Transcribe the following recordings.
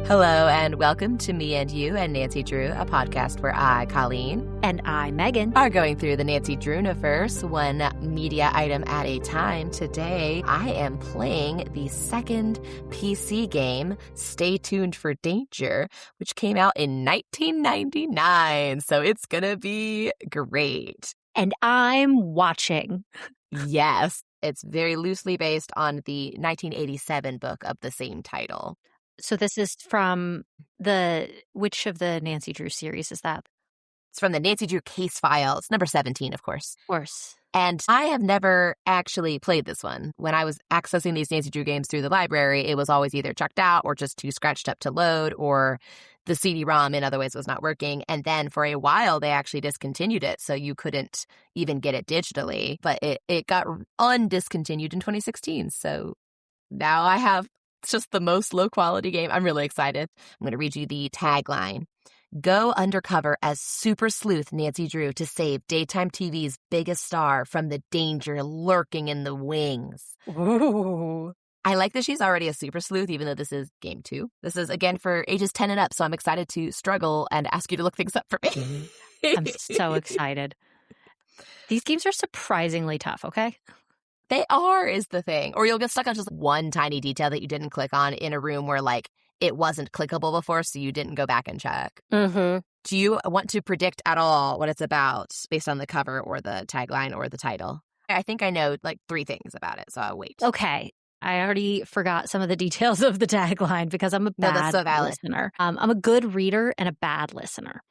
Hello, and welcome to Me and You and Nancy Drew, a podcast where I, Colleen, and I, Megan, are going through the Nancy Drew-niverse, one media item at a time. Today, I am playing the second PC game, Stay Tuned for Danger, which came out in 1999, so it's gonna be great. And I'm watching. Yes, it's very loosely based on the 1987 book of the same title. So this is from which of the Nancy Drew series is that? It's from the Nancy Drew Case Files, number 17, of course. Of course. And I have never actually played this one. When I was accessing these Nancy Drew games through the library, it was always either checked out or just too scratched up to load, or the CD-ROM in other ways was not working. And then for a while, they actually discontinued it, so you couldn't even get it digitally. But it got undiscontinued in 2016. So now I have just the most low-quality game. I'm really excited. I'm going to read you the tagline. Go undercover as super sleuth Nancy Drew to save daytime TV's biggest star from the danger lurking in the wings. Ooh. I like that she's already a super sleuth, even though this is game 2. This is, again, for ages 10 and up, so I'm excited to struggle and ask you to look things up for me. I'm so excited. These games are surprisingly tough, okay? They are, is the thing. Or you'll get stuck on just one tiny detail that you didn't click on in a room where, like, it wasn't clickable before, so you didn't go back and check. Mm-hmm. Do you want to predict at all what it's about based on the cover or the tagline or the title? I think I know, like, 3 things about it, so I'll wait. Okay. I already forgot some of the details of the tagline because I'm a bad listener. I'm a good reader and a bad listener.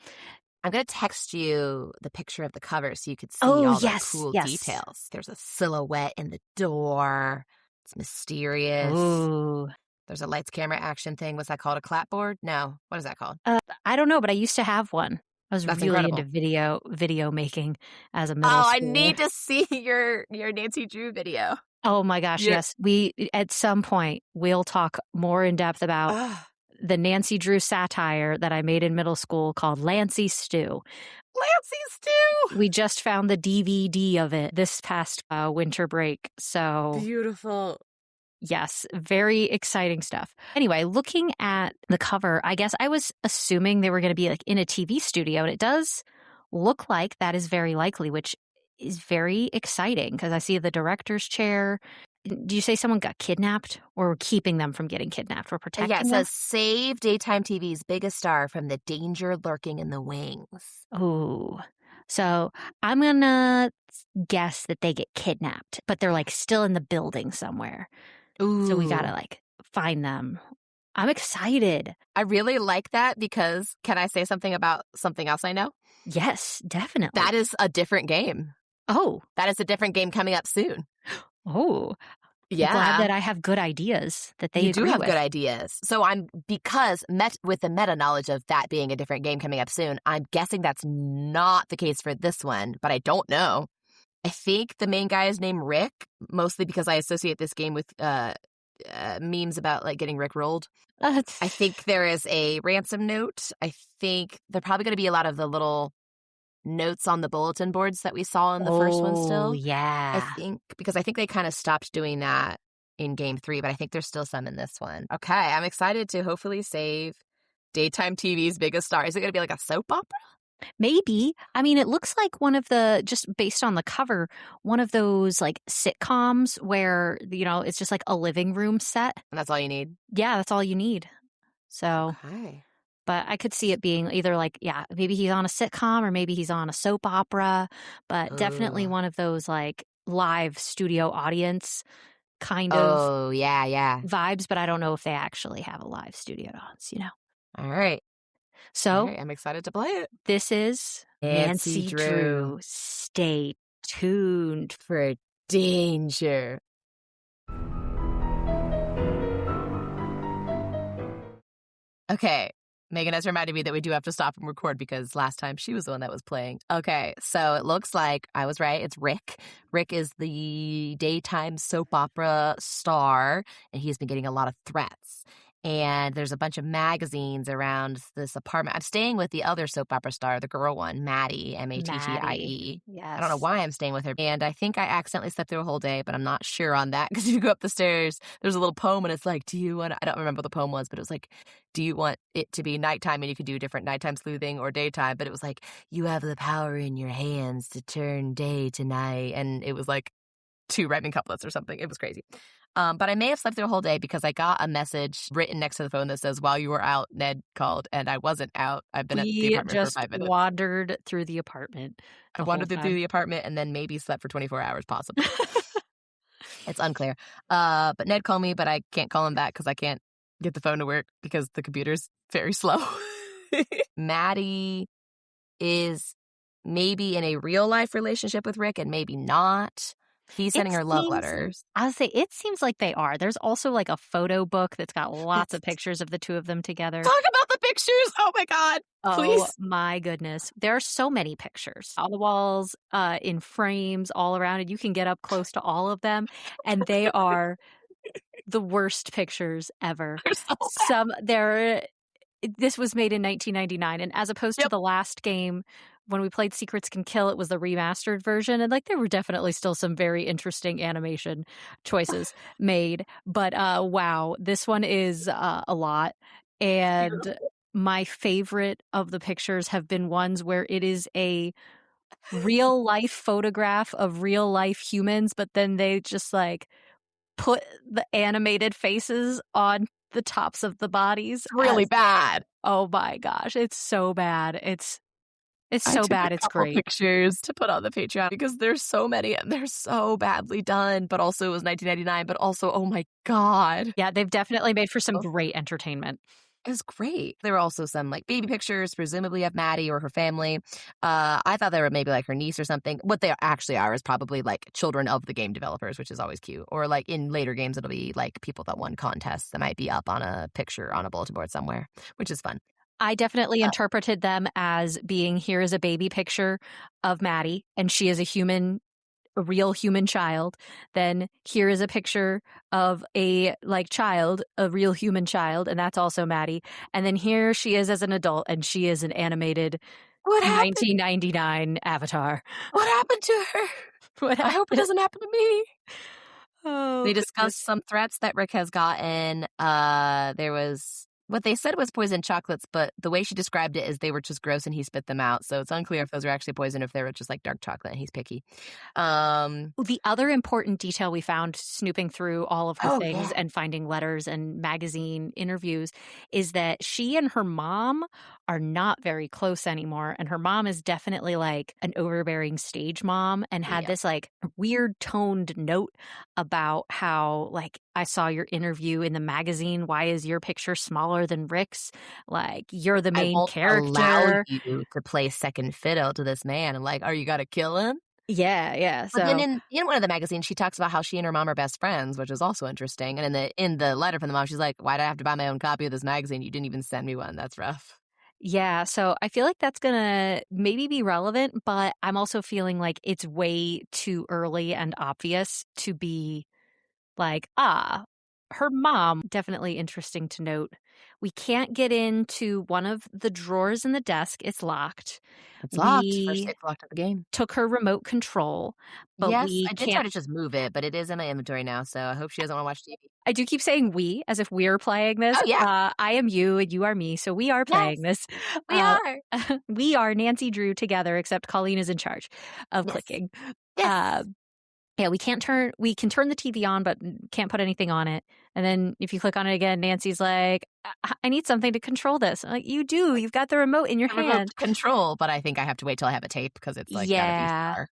I'm going to text you the picture of the cover so you could see all the cool details. There's a silhouette in the door. It's mysterious. Ooh. There's a lights, camera, action thing. What's that called? A clapboard? No. What is that called? I don't know, but I used to have one. I was That's really incredible. into video making as a middle school. Oh, I need to see your Nancy Drew video. Oh my gosh, yes. We, at some point, we'll talk more in depth about the Nancy Drew satire that I made in middle school called Lancey Stew. Lancey Stew! We just found the DVD of it this past winter break. So beautiful. Yes, very exciting stuff. Anyway, looking at the cover, I guess I was assuming they were going to be like in a TV studio, and it does look like that is very likely, which is very exciting because I see the director's chair. Do you say someone got kidnapped, or we're keeping them from getting kidnapped? We're protecting them? Yeah, it says save daytime TV's biggest star from the danger lurking in the wings. Oh, so I'm going to guess that they get kidnapped, but they're like still in the building somewhere. Ooh. So we got to like find them. I'm excited. I really like that because can I say something about something else I know? Yes, definitely. That is a different game. Oh. That is a different game coming up soon. Oh. Yeah. I'm glad that I have good ideas that they You do have with. good ideas. So with the meta knowledge of that being a different game coming up soon, I'm guessing that's not the case for this one, but I don't know. I think the main guy is named Rick, mostly because I associate this game with memes about like getting Rickrolled. I think there is a ransom note. I think there are probably going to be a lot of the little notes on the bulletin boards that we saw in the first one still. Yeah. I think they kind of stopped doing that in game 3, but I think there's still some in this one. Okay, I'm excited to hopefully save daytime TV's biggest star. Is it going to be like a soap opera? Maybe. I mean, it looks like one of the, just based on the cover, one of those like sitcoms where, it's just like a living room set. And that's all you need? Yeah, that's all you need. So, okay. But I could see it being either like, maybe he's on a sitcom or maybe he's on a soap opera, but definitely one of those like live studio audience kind of vibes. But I don't know if they actually have a live studio audience, All right. So I'm excited to play it. This is Nancy Drew. Stay tuned for danger. Okay. Megan has reminded me that we do have to stop and record because last time she was the one that was playing. Okay, so it looks like I was right. It's Rick. Rick is the daytime soap opera star, and he's been getting a lot of threats. and there's a bunch of magazines around this apartment. I'm staying with the other soap opera star, the girl one, Maddie, Maddie. Mattie. I don't know Yes. why I'm staying with her. And I think I accidentally slept through a whole day, but I'm not sure on that because if you go up the stairs, there's a little poem and it's like, do you want, I don't remember what the poem was, but it was like, do you want it to be nighttime? And you could do different nighttime sleuthing or daytime, but it was like, you have the power in your hands to turn day to night. And it was like 2 rhyming couplets or something. It was crazy. But I may have slept through a whole day because I got a message written next to the phone that says, while you were out, Ned called, and I wasn't out. I've been at the We apartment for just 5 minutes. wandered through the apartment I the whole wandered through time. the apartment and then maybe slept for 24 hours, possibly. It's unclear. But Ned called me, but I can't call him back because I can't get the phone to work because the computer's very slow. Maddie is maybe in a real life relationship with Rick and maybe not. He's sending her love letters. I would say it seems like they are. There's also like a photo book that's got lots of That's- pictures of the two of them together. Talk about the pictures. Oh my God. Please. Oh my goodness. There are so many pictures on the walls, in frames all around, and you can get up close to all of them. And they are the worst pictures ever. They're so bad. This was made in 1999, and as opposed to Yep. the last game, when we played Secrets Can Kill, it was the remastered version, and, like, there were definitely still some very interesting animation choices made, but, wow, this one is, a lot, and my favorite of the pictures have been ones where it is a real-life photograph of real-life humans, but then they just, like, put the animated faces on the tops of the bodies Really as bad. oh my gosh, it's so bad. It's I so took bad, a it's couple great. pictures to put on the Patreon because there's so many and they're so badly done, but also it was 1999, but also, oh my God. Yeah, they've definitely made for some great entertainment. It was great. There were also some like baby pictures, presumably of Maddie or her family. I thought they were maybe like her niece or something. What they actually are is probably like children of the game developers, which is always cute. Or like in later games, it'll be like people that won contests that might be up on a picture on a bulletin board somewhere, which is fun. I definitely interpreted them as being, here is a baby picture of Maddie, and she is a real human child. Then here is a picture of a child, a real human child, and that's also Maddie. And then here she is as an adult, and she is an animated What happened? 1999 avatar. What happened to her? I hope it doesn't happen to me. Oh, They goodness. discussed some threats that Rick has gotten. There was what they said was poisoned chocolates, but the way she described it is they were just gross and he spit them out. So it's unclear if those were actually poison, if they were just like dark chocolate and he's picky. The other important detail we found snooping through all of her things Yeah. and finding letters and magazine interviews is that she and her mom are not very close anymore. And her mom is definitely like an overbearing stage mom and had this like weird toned note about how like, I saw your interview in the magazine. Why is your picture smaller than Rick's? Like, you're the I main won't allow character. you to play second fiddle to this man. I'm like, are you gonna kill him? Yeah. But then So in one of the magazines, she talks about how she and her mom are best friends, which is also interesting. And in the letter from the mom, she's like, why did I have to buy my own copy of this magazine? You didn't even send me one. That's rough. yeah, so I feel like that's gonna maybe be relevant, but I'm also feeling like it's way too early and obvious to be like, her mom. Definitely interesting to note. We can't get into one of the drawers in the desk. It's locked. It's locked. First We it's locked at the game. took her remote control, but Yes, we I did try can't. to just move it, but it is in my inventory now, so I hope she doesn't want to watch TV. I do keep saying we as if we're playing this. Oh, yeah. I am you and you are me, so we are playing this. We are. We are Nancy Drew together, except Colleen is in charge of Yes. clicking. Yes. Yeah, we can turn the TV on, but can't put anything on it. And then if you click on it again, Nancy's like, I need something to control this. I'm like, you do. You've got the remote in your Remote hand. control, but I think I have to wait till I have a tape because it's like gotta be far.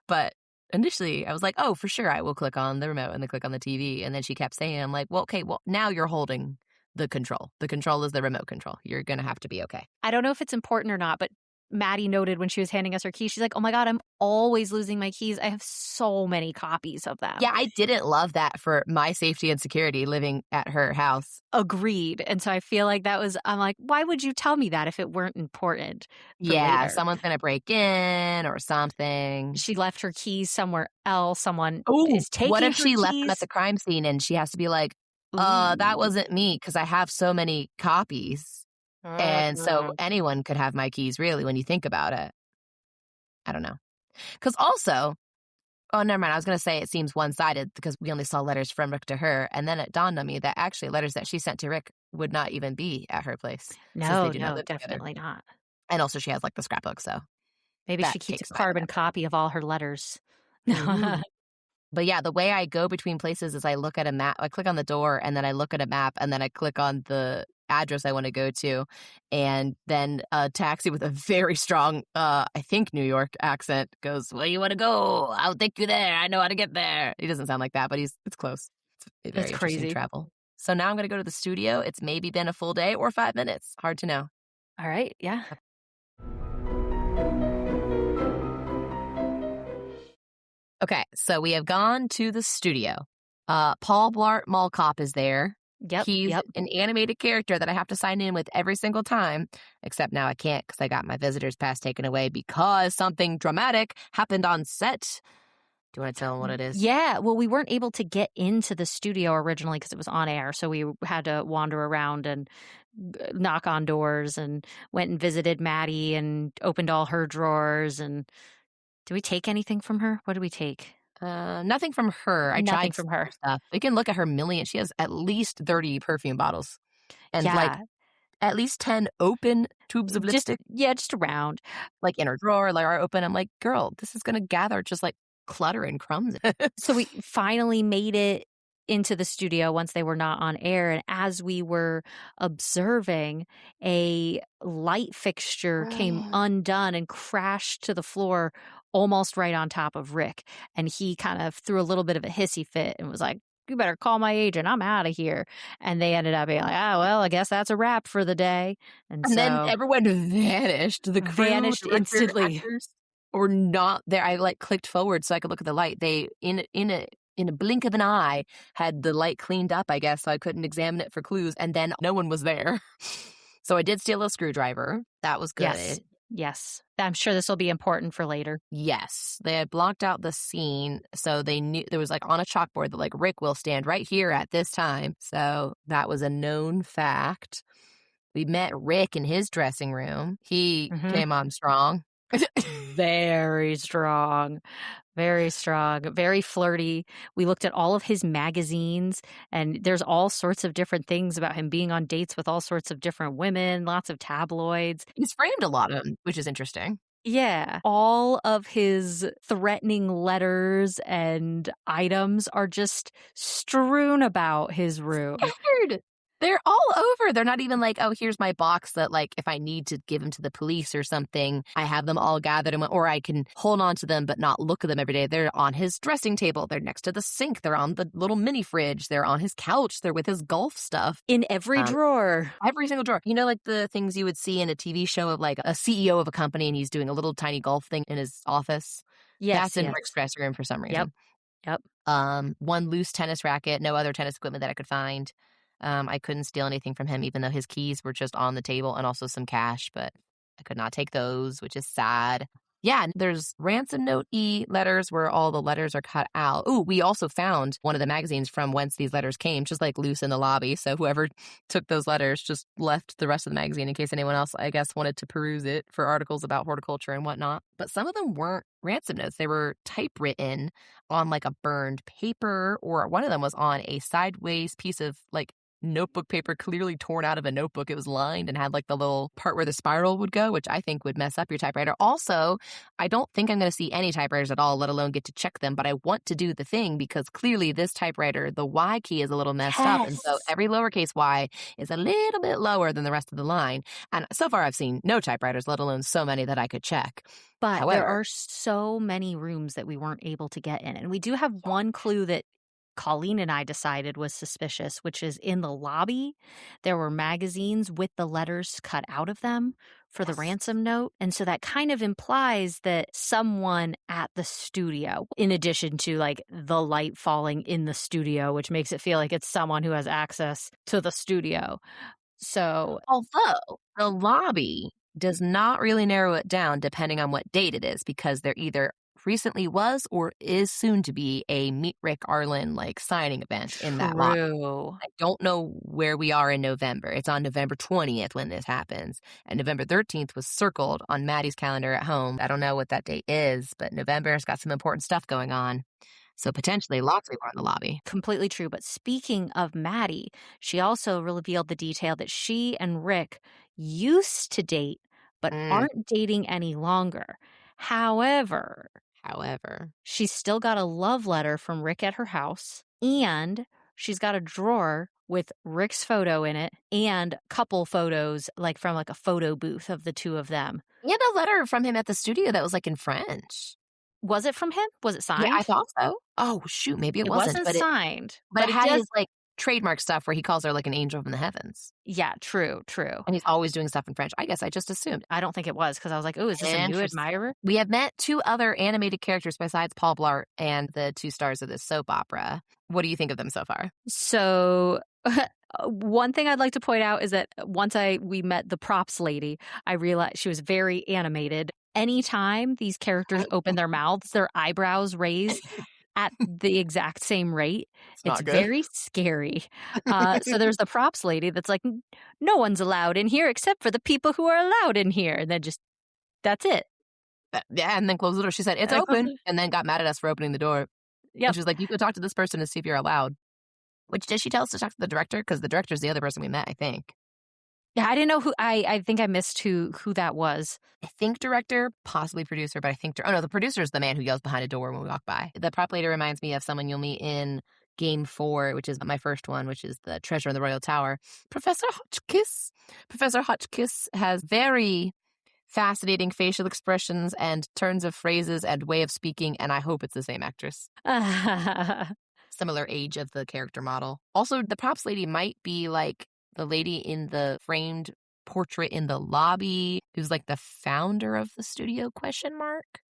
But initially I was like, oh, for sure I will click on the remote and then click on the TV. And then she kept saying, I'm like, well, okay, well, now you're holding the control. The control is the remote control. You're gonna have to be okay. I don't know if it's important or not, but Maddie noted when she was handing us her keys, she's like, oh my God, I'm always losing my keys. I have so many copies of them. Yeah, I didn't love that for my safety and security living at her house. Agreed. And so I feel like I'm like, why would you tell me that if it weren't important? Yeah, later? someone's gonna break in or something. She left her keys somewhere else. Someone Ooh, is taking what if her she left them keys? at the crime scene and she has to be like, That Ooh. wasn't me because I have so many copies, and so anyone could have my keys, really, when you think about it. I don't know. Because also oh, never mind, I was gonna say it seems one-sided because we only saw letters from Rick to her, and then it dawned on me that actually letters that she sent to Rick would not even be at her place since they No, do not no, live together. definitely not. And also she has, like, the scrapbook, so Maybe that she keeps a takes my carbon whatever. copy of all her letters. Ooh. But yeah, the way I go between places is I look at a map. I click on the door, and then I look at a map, and then I click on the address I wanna go to, and then a taxi with a very strong, I think New York accent goes, "Where you wanna go? I'll take you there. I know how to get there." He doesn't sound like that, but it's close. It's a That's very interesting crazy. travel. So now I'm gonna go to the studio. It's maybe been a full day or 5 minutes. Hard to know. All right, yeah. Okay, so we have gone to the studio. Paul Blart Mall Cop is there. Yep, He's yep. an animated character that I have to sign in with every single time, except now I can't because I got my visitor's pass taken away because something dramatic happened on set. Do you want to tell them what it is? Yeah, well, we weren't able to get into the studio originally because it was on air, so we had to wander around and knock on doors and went and visited Maddie and opened all her drawers. And did we take anything from her? What did we take? Nothing from her. I Nothing tried from some her. stuff. We can look at her million. She has at least 30 perfume bottles and like Yeah, at least 10 open tubes of lipstick, just around. like in her drawer, like are open. I'm like, girl, this is going to gather just like clutter and crumbs. So we finally made it into the studio once they were not on air. And as we were observing, a light fixture came undone and crashed to the floor almost right on top of Rick. And he kind of threw a little bit of a hissy fit and was like, "You better call my agent. I'm out of here." And they ended up being like, "Ah, well, I guess that's a wrap for the day." And And then so everyone vanished. The crew, vanished the recruited instantly. actors were not there. I, like, clicked forward so I could look at the light. They, in a blink of an eye, had the light cleaned up, I guess, so I couldn't examine it for clues, and then no one was there. So I did steal a screwdriver. That was Yes. good. Yes. I'm sure this will be important for later. Yes, they had blocked out the scene, so they knew there was, like, on a chalkboard that, like, Rick will stand right here at this time. So that was a known fact. We met Rick in his dressing room. He Mhm. came on strong. Very strong, very flirty. We looked at all of his magazines, and there's all sorts of different things about him being on dates with all sorts of different women, lots of tabloids. He's framed a lot of them, which is interesting. Yeah. All of his threatening letters and items are just strewn about his room. Weird. They're all over. They're not even like, oh, here's my box that, like, if I need to give them to the police or something, I have them all gathered, or I can hold on to them but not look at them every day. They're on his dressing table. They're next to the sink. They're on the little mini fridge. They're on his couch. They're with his golf stuff. In every drawer. Every single drawer. You know, like the things you would see in a TV show of like a CEO of a company and he's doing a little tiny golf thing in his office? Yes, That's in yes. Rick's dressing room for some Yep, reason. yep. One loose tennis racket, no other tennis equipment that I could find. I couldn't steal anything from him, even though his keys were just on the table and also some cash, but I could not take those, which is sad. Yeah, and there's ransom note E letters where all the letters are cut out. Ooh, we also found one of the magazines from whence these letters came, just like loose in the lobby. So whoever took those letters just left the rest of the magazine in case anyone else, I guess, wanted to peruse it for articles about horticulture and whatnot. But some of them weren't ransom notes. They were typewritten on like a burned paper, or one of them was on a sideways piece of like notebook paper clearly torn out of a notebook. It was lined and had like the little part where the spiral would go, which I think would mess up your typewriter. Also, I don't think I'm going to see any typewriters at all, let alone get to check them, but I want to do the thing because clearly this typewriter, the Y key is a little messed up. And so Yes. every lowercase y is a little bit lower than the rest of the line. And so far I've seen no typewriters, let alone so many that I could check. But there However, are so many rooms that we weren't able to get in. And we do have one clue that Colleen and I decided was suspicious, which is in the lobby, there were magazines with the letters cut out of them for the ransom note. And so that kind of implies that someone at the studio, in addition to like the light falling in the studio, which makes it feel like it's someone who has access to the studio. So, although the lobby does not really narrow it down depending on what date it is, because they're either recently was or is soon to be a Meet Rick Arlen signing event in that lobby. True. I don't know where we are in November. It's on November 20th when this happens. And November 13th was circled on Maddie's calendar at home. I don't know what that date is, but November's got some important stuff going on. So potentially lots of people in the lobby. Completely true. But speaking of Maddie, she also revealed the detail that she and Rick used to date, but aren't dating any longer. However, she's still got a love letter from Rick at her house, and she's got a drawer with Rick's photo in it and couple photos from a photo booth of the two of them. And a letter from him at the studio that was in French. Was it from him? Was it signed? Yeah, I thought so. Oh, shoot, maybe it wasn't. It wasn't signed. But it had his trademark stuff where he calls her an angel from the heavens. Yeah, true. And he's always doing stuff in French. I guess I just assumed. I don't think it was because I was like, oh, is this a new admirer? We have met two other animated characters besides Paul Blart and the two stars of this soap opera. What do you think of them so far? So one thing I'd like to point out is that once we met the props lady, I realized she was very animated. Anytime these characters open their mouths, their eyebrows raise at the exact same rate. It's very scary. So there's the props lady that's like, no one's allowed in here except for the people who are allowed in here. And then that's it. Yeah, and then closed the door. She said, it's open, and then got mad at us for opening the door. Yeah. And she was like, you go talk to this person to see if you're allowed. Which, did she tell us to talk to the director? Because the director's the other person we met, I think. Yeah, I didn't know who. I think I missed who that was. I think director, possibly producer, but I think the producer is the man who yells behind a door when we walk by. The prop lady reminds me of someone you'll meet in Game 4, which is my first one, which is the Treasure in the Royal Tower. Professor Hotchkiss. Professor Hotchkiss has very fascinating facial expressions and turns of phrases and way of speaking, and I hope it's the same actress. Similar age of the character model. Also, the props lady might be the lady in the framed portrait in the lobby who's the founder of the studio, ?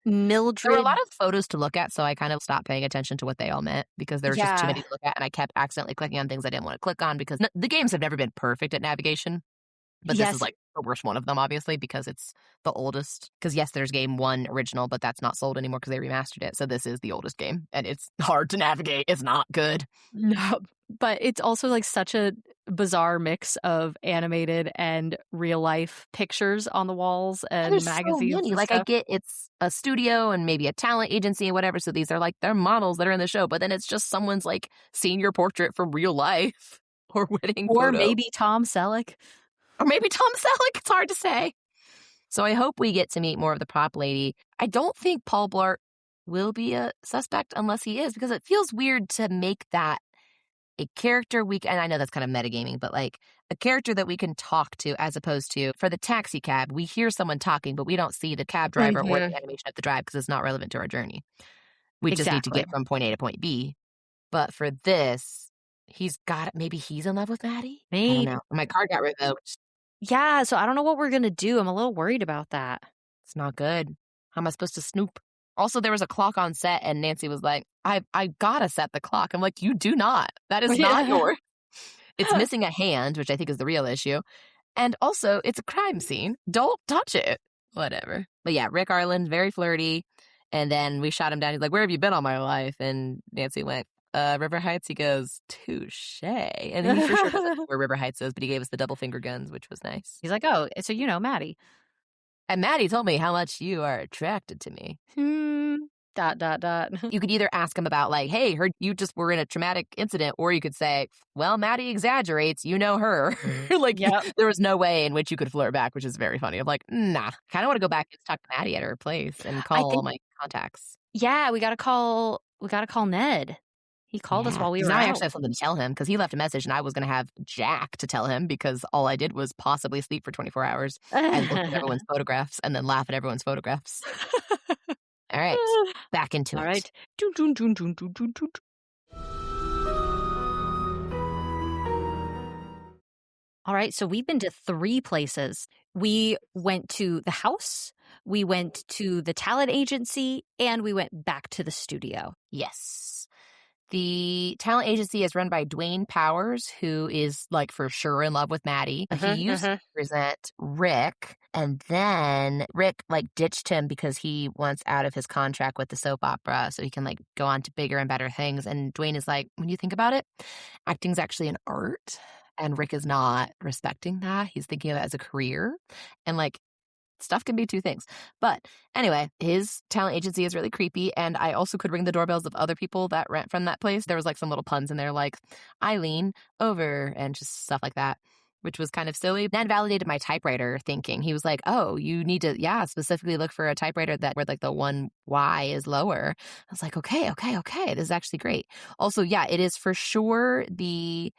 Mildred. There were a lot of photos to look at, so I kind of stopped paying attention to what they all meant because there were just too many to look at, and I kept accidentally clicking on things I didn't want to click on because the games have never been perfect at navigation. But this is the worst one of them, obviously, because it's the oldest. Because yes, there's game 1 original, but that's not sold anymore because they remastered it. So this is the oldest game, and it's hard to navigate. It's not good. No, but it's also such a bizarre mix of animated and real life pictures on the walls and magazines. So many. And I get it's a studio and maybe a talent agency and whatever. So these are they're models that are in the show, but then it's just someone's senior portrait from real life or wedding or photo. maybe Tom Selleck. Or maybe Tom Selleck. It's hard to say. So I hope we get to meet more of the prop lady. I don't think Paul Blart will be a suspect unless he is, because it feels weird to make that a character and I know that's kind of metagaming, but a character that we can talk to, as opposed to for the taxi cab, we hear someone talking, but we don't see the cab driver or the animation of the drive because it's not relevant to our journey. We just need to get from point A to point B. But for this, maybe he's in love with Maddie? Maybe. I don't know. My card got revoked. Yeah, so I don't know what we're going to do. I'm a little worried about that. It's not good. How am I supposed to snoop? Also, there was a clock on set, and Nancy was like, I gotta set the clock. I'm like, you do not. That is not yours. It's missing a hand, which I think is the real issue. And also, it's a crime scene. Don't touch it. Whatever. But yeah, Rick Arlen, very flirty. And then we shot him down. He's like, where have you been all my life? And Nancy went, River Heights. He goes, touche. And he for sure doesn't know where River Heights is, but he gave us the double finger guns, which was nice. He's like, oh, so you know Maddie. And Maddie told me how much you are attracted to me. You could either ask him about hey, heard you just were in a traumatic incident, or you could say, well, Maddie exaggerates, you know her. There was no way in which you could flirt back, which is very funny. I'm like, nah, kind of want to go back and talk to Maddie at her place and call all my contacts. Yeah, we got to call Ned. He called us while we were out. I actually have something to tell him because he left a message and I was going to have Jack to tell him because all I did was possibly sleep for 24 hours and look at everyone's photographs and then laugh at everyone's photographs. All right, back into it. All right. All right, so we've been to 3 places. We went to the house, we went to the talent agency, and we went back to the studio. Yes. The talent agency is run by Dwayne Powers, who is for sure in love with Maddie. He used to present Rick, And then Rick ditched him because he wants out of his contract with the soap opera so he can go on to bigger and better things. And Dwayne is like, when you think about it, acting's actually an art. And Rick is not respecting that. He's thinking of it as a career. And stuff can be two things. But anyway, his talent agency is really creepy. And I also could ring the doorbells of other people that rent from that place. There was some little puns in there Eileen, over, and just stuff like that, which was kind of silly. That validated my typewriter thinking. He was like, oh, you need to, specifically look for a typewriter where the one Y is lower. I was like, okay. This is actually great. Also, it is for sure the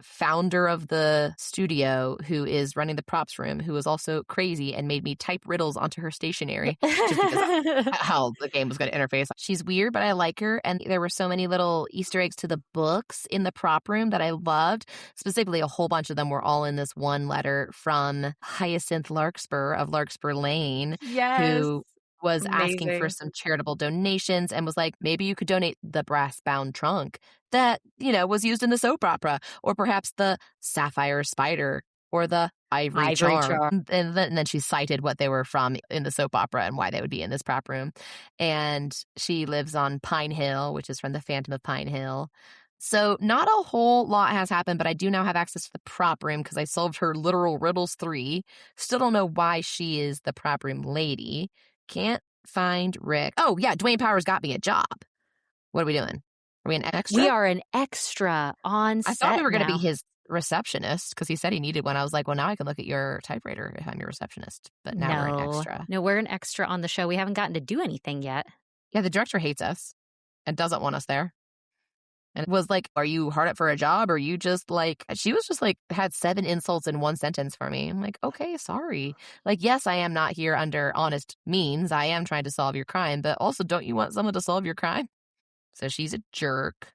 founder of the studio who is running the props room, who is also crazy and made me type riddles onto her stationery just because how the game was going to interface. She's weird, but I like her. And there were so many little Easter eggs to the books in the prop room that I loved. Specifically, a whole bunch of them were all in this one letter from Hyacinth Larkspur of Larkspur Lane, who was asking for some charitable donations and was like, maybe you could donate the brass-bound trunk that, was used in the soap opera, or perhaps the sapphire spider or the ivory charm. And then she cited what they were from in the soap opera and why they would be in this prop room. And she lives on Pine Hill, which is from the Phantom of Pine Hill. So not a whole lot has happened, but I do now have access to the prop room because I solved her literal riddles 3. Still don't know why she is the prop room lady. Can't find Rick. Oh, yeah, Dwayne Powers got me a job. What are we doing? Are we an extra? We are an extra on set. I thought we were going to be his receptionist because he said he needed one. I was like, well, now I can look at your typewriter if I'm your receptionist. But now we're an extra. No, we're an extra on the show. We haven't gotten to do anything yet. Yeah, the director hates us and doesn't want us there. And was like, are you hard up for a job? Or you just she was just had 7 insults in one sentence for me. I'm like, okay, sorry. Yes, I am not here under honest means. I am trying to solve your crime. But also, don't you want someone to solve your crime? So she's a jerk,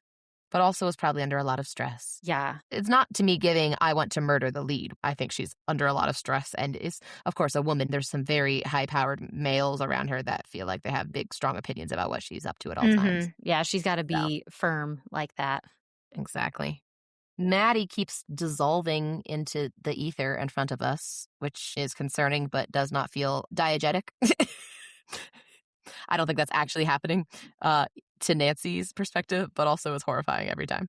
but also is probably under a lot of stress. Yeah. It's not to me giving, I want to murder the lead. I think she's under a lot of stress and is, of course, a woman. There's some very high-powered males around her that feel like they have big, strong opinions about what she's up to at all times. Yeah, she's got to be firm like that. Exactly. Maddie keeps dissolving into the ether in front of us, which is concerning but does not feel diegetic. I don't think that's actually happening to Nancy's perspective, but also is horrifying every time.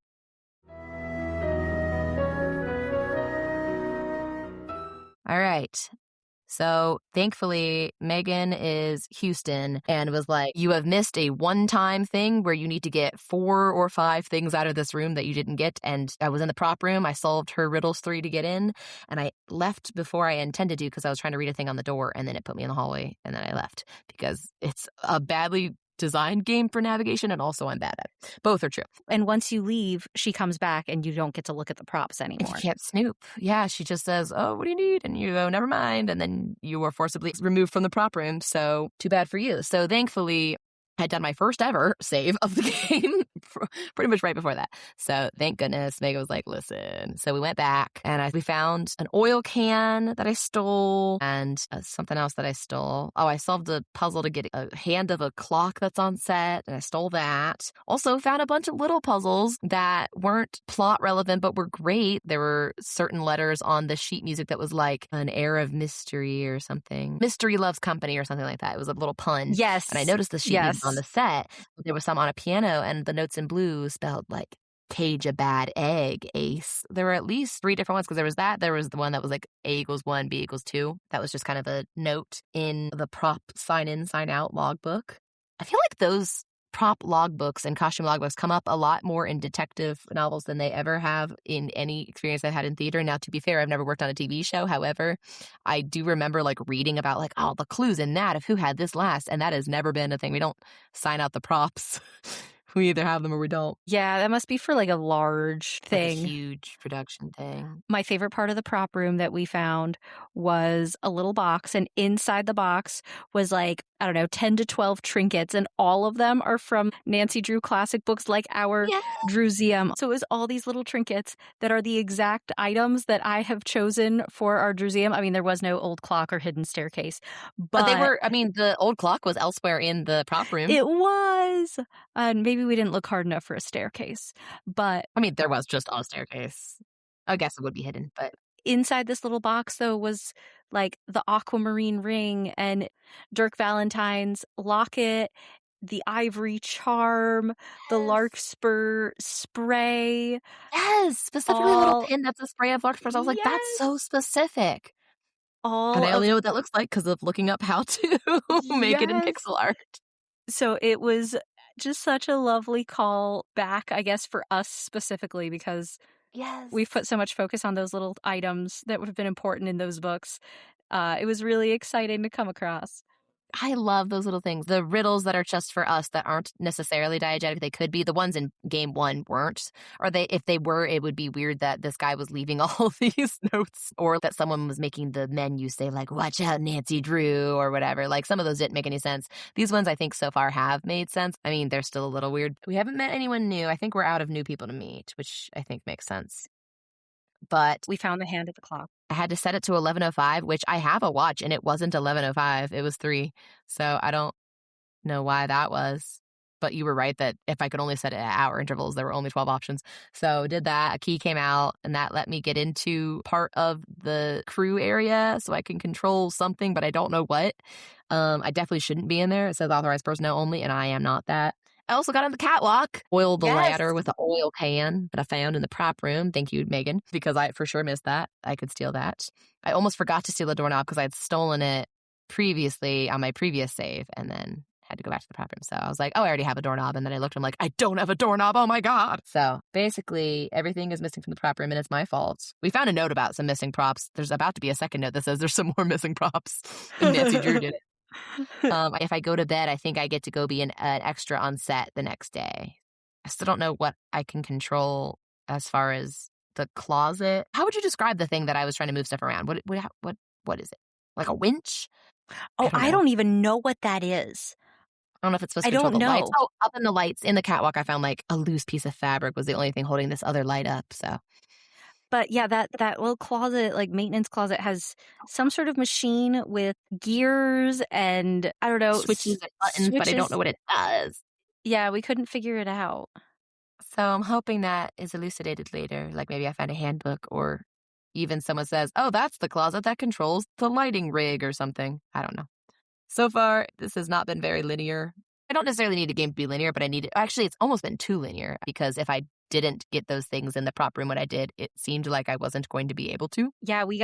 All right. So thankfully, Meghan is Houston and was like, you have missed a one-time thing where you need to get 4 or 5 things out of this room that you didn't get. And I was in the prop room. I solved her riddles 3 to get in. And I left before I intended to because I was trying to read a thing on the door. And then it put me in the hallway. And then I left because it's a badly designed game for navigation, and also I'm bad at it. Both are true. And once you leave, she comes back and you don't get to look at the props anymore. You can't snoop. Yeah, she just says, oh, what do you need? And you go, never mind. And then you are forcibly removed from the prop room. So too bad for you. So thankfully, I had done my first ever save of the game pretty much right before that. So thank goodness Megan was like, listen. So we went back and we found an oil can that I stole and something else that I stole. Oh, I solved a puzzle to get a hand of a clock that's on set and I stole that. Also found a bunch of little puzzles that weren't plot relevant but were great. There were certain letters on the sheet music that was like an air of mystery or something. Mystery loves company or something like that. It was a little pun. Yes. And I noticed the sheet music on the set. There was some on a piano and the notes in blue spelled like cage a bad egg, ace. There were at least 3 different ones because there was that. There was the one that was like A equals 1, B equals 2. That was just kind of a note in the prop sign in, sign out logbook. I feel like those prop logbooks and costume logbooks come up a lot more in detective novels than they ever have in any experience I've had in theater. Now, to be fair, I've never worked on a TV show. However, I do remember like reading about like, oh, the clues in that of who had this last. And that has never been a thing. We don't sign out the props. We either have them or we don't. Yeah, that must be for like a large thing. Like a huge production thing. My favorite part of the prop room that we found was a little box, and inside the box was like, I don't know, 10 to 12 trinkets, and all of them are from Nancy Drew classic books like our Drewseum. So it was all these little trinkets that are the exact items that I have chosen for our Drewseum. I mean, there was no old clock or hidden staircase. But they were, I mean, the old clock was elsewhere in the prop room. It was. And maybe we didn't look hard enough for a staircase. But I mean, there was just a staircase. I guess it would be hidden, but inside this little box, though, was like the aquamarine ring and Dirk Valentine's locket, the ivory charm, the Yes. larkspur spray, Yes, specifically a little all pin that's a spray of larkspurs. I was like, "That's so yes, specific." And all I of only know what that looks like because of looking up how to make it in yes. pixel art. So it was just such a lovely call back, I guess, for us specifically, because Yes. we've put so much focus on those little items that would have been important in those books. It was really exciting to come across. I love those little things. The riddles that are just for us that aren't necessarily diegetic. They could be. The ones in game one weren't. Or if they were, it would be weird that this guy was leaving all these notes, or that someone was making the menu say like, "Watch out, Nancy Drew," or whatever. Like, some of those didn't make any sense. These ones I think so far have made sense. I mean, they're still a little weird. We haven't met anyone new. I think we're out of new people to meet, which I think makes sense. But We found the hand at the clock. I had to set it to 11:05, which I have a watch, and it wasn't 11:05. It was 3. So I don't know why that was. But you were right that if I could only set it at hour intervals, there were only 12 options. So did that. A key came out, and that let me get into part of the crew area so I can control something, but I don't know what. I definitely shouldn't be in there. It says authorized personnel only, and I am not that. I also got on the catwalk, oiled the Yes. ladder with an oil can that I found in the prop room. Thank you, Megan, because I for sure missed that. I could steal that. I almost forgot to steal a doorknob because I had stolen it previously on my previous save and then had to go back to the prop room. So I was like, oh, I already have a doorknob. And then I looked, I'm like, I don't have a doorknob. Oh my God. So basically, everything is missing from the prop room and it's my fault. We found a note about some missing props. There's about to be a second note that says there's some more missing props. And Nancy Drew did it. If I go to bed, I think I get to go be an extra on set the next day. I still don't know what I can control as far as the closet. How would you describe the thing that I was trying to move stuff around? What is it? Like a winch? Oh, don't I know. don't even know what that is. I don't know if it's supposed I to control don't the lights. know. Oh, up in the lights in the catwalk, I found like a loose piece of fabric was the only thing holding this other light up. So But yeah, that little closet, like maintenance closet, has some sort of machine with gears and I don't know, switches and buttons, but I don't know what it does. Yeah, we couldn't figure it out. So I'm hoping that is elucidated later. Like maybe I find a handbook or even someone says, oh, that's the closet that controls the lighting rig or something. I don't know. So far, this has not been very linear. I don't necessarily need a game to be linear, but I need it. Actually, it's almost been too linear because if I didn't get those things in the prop room when I did, it seemed like I wasn't going to be able to. Yeah, we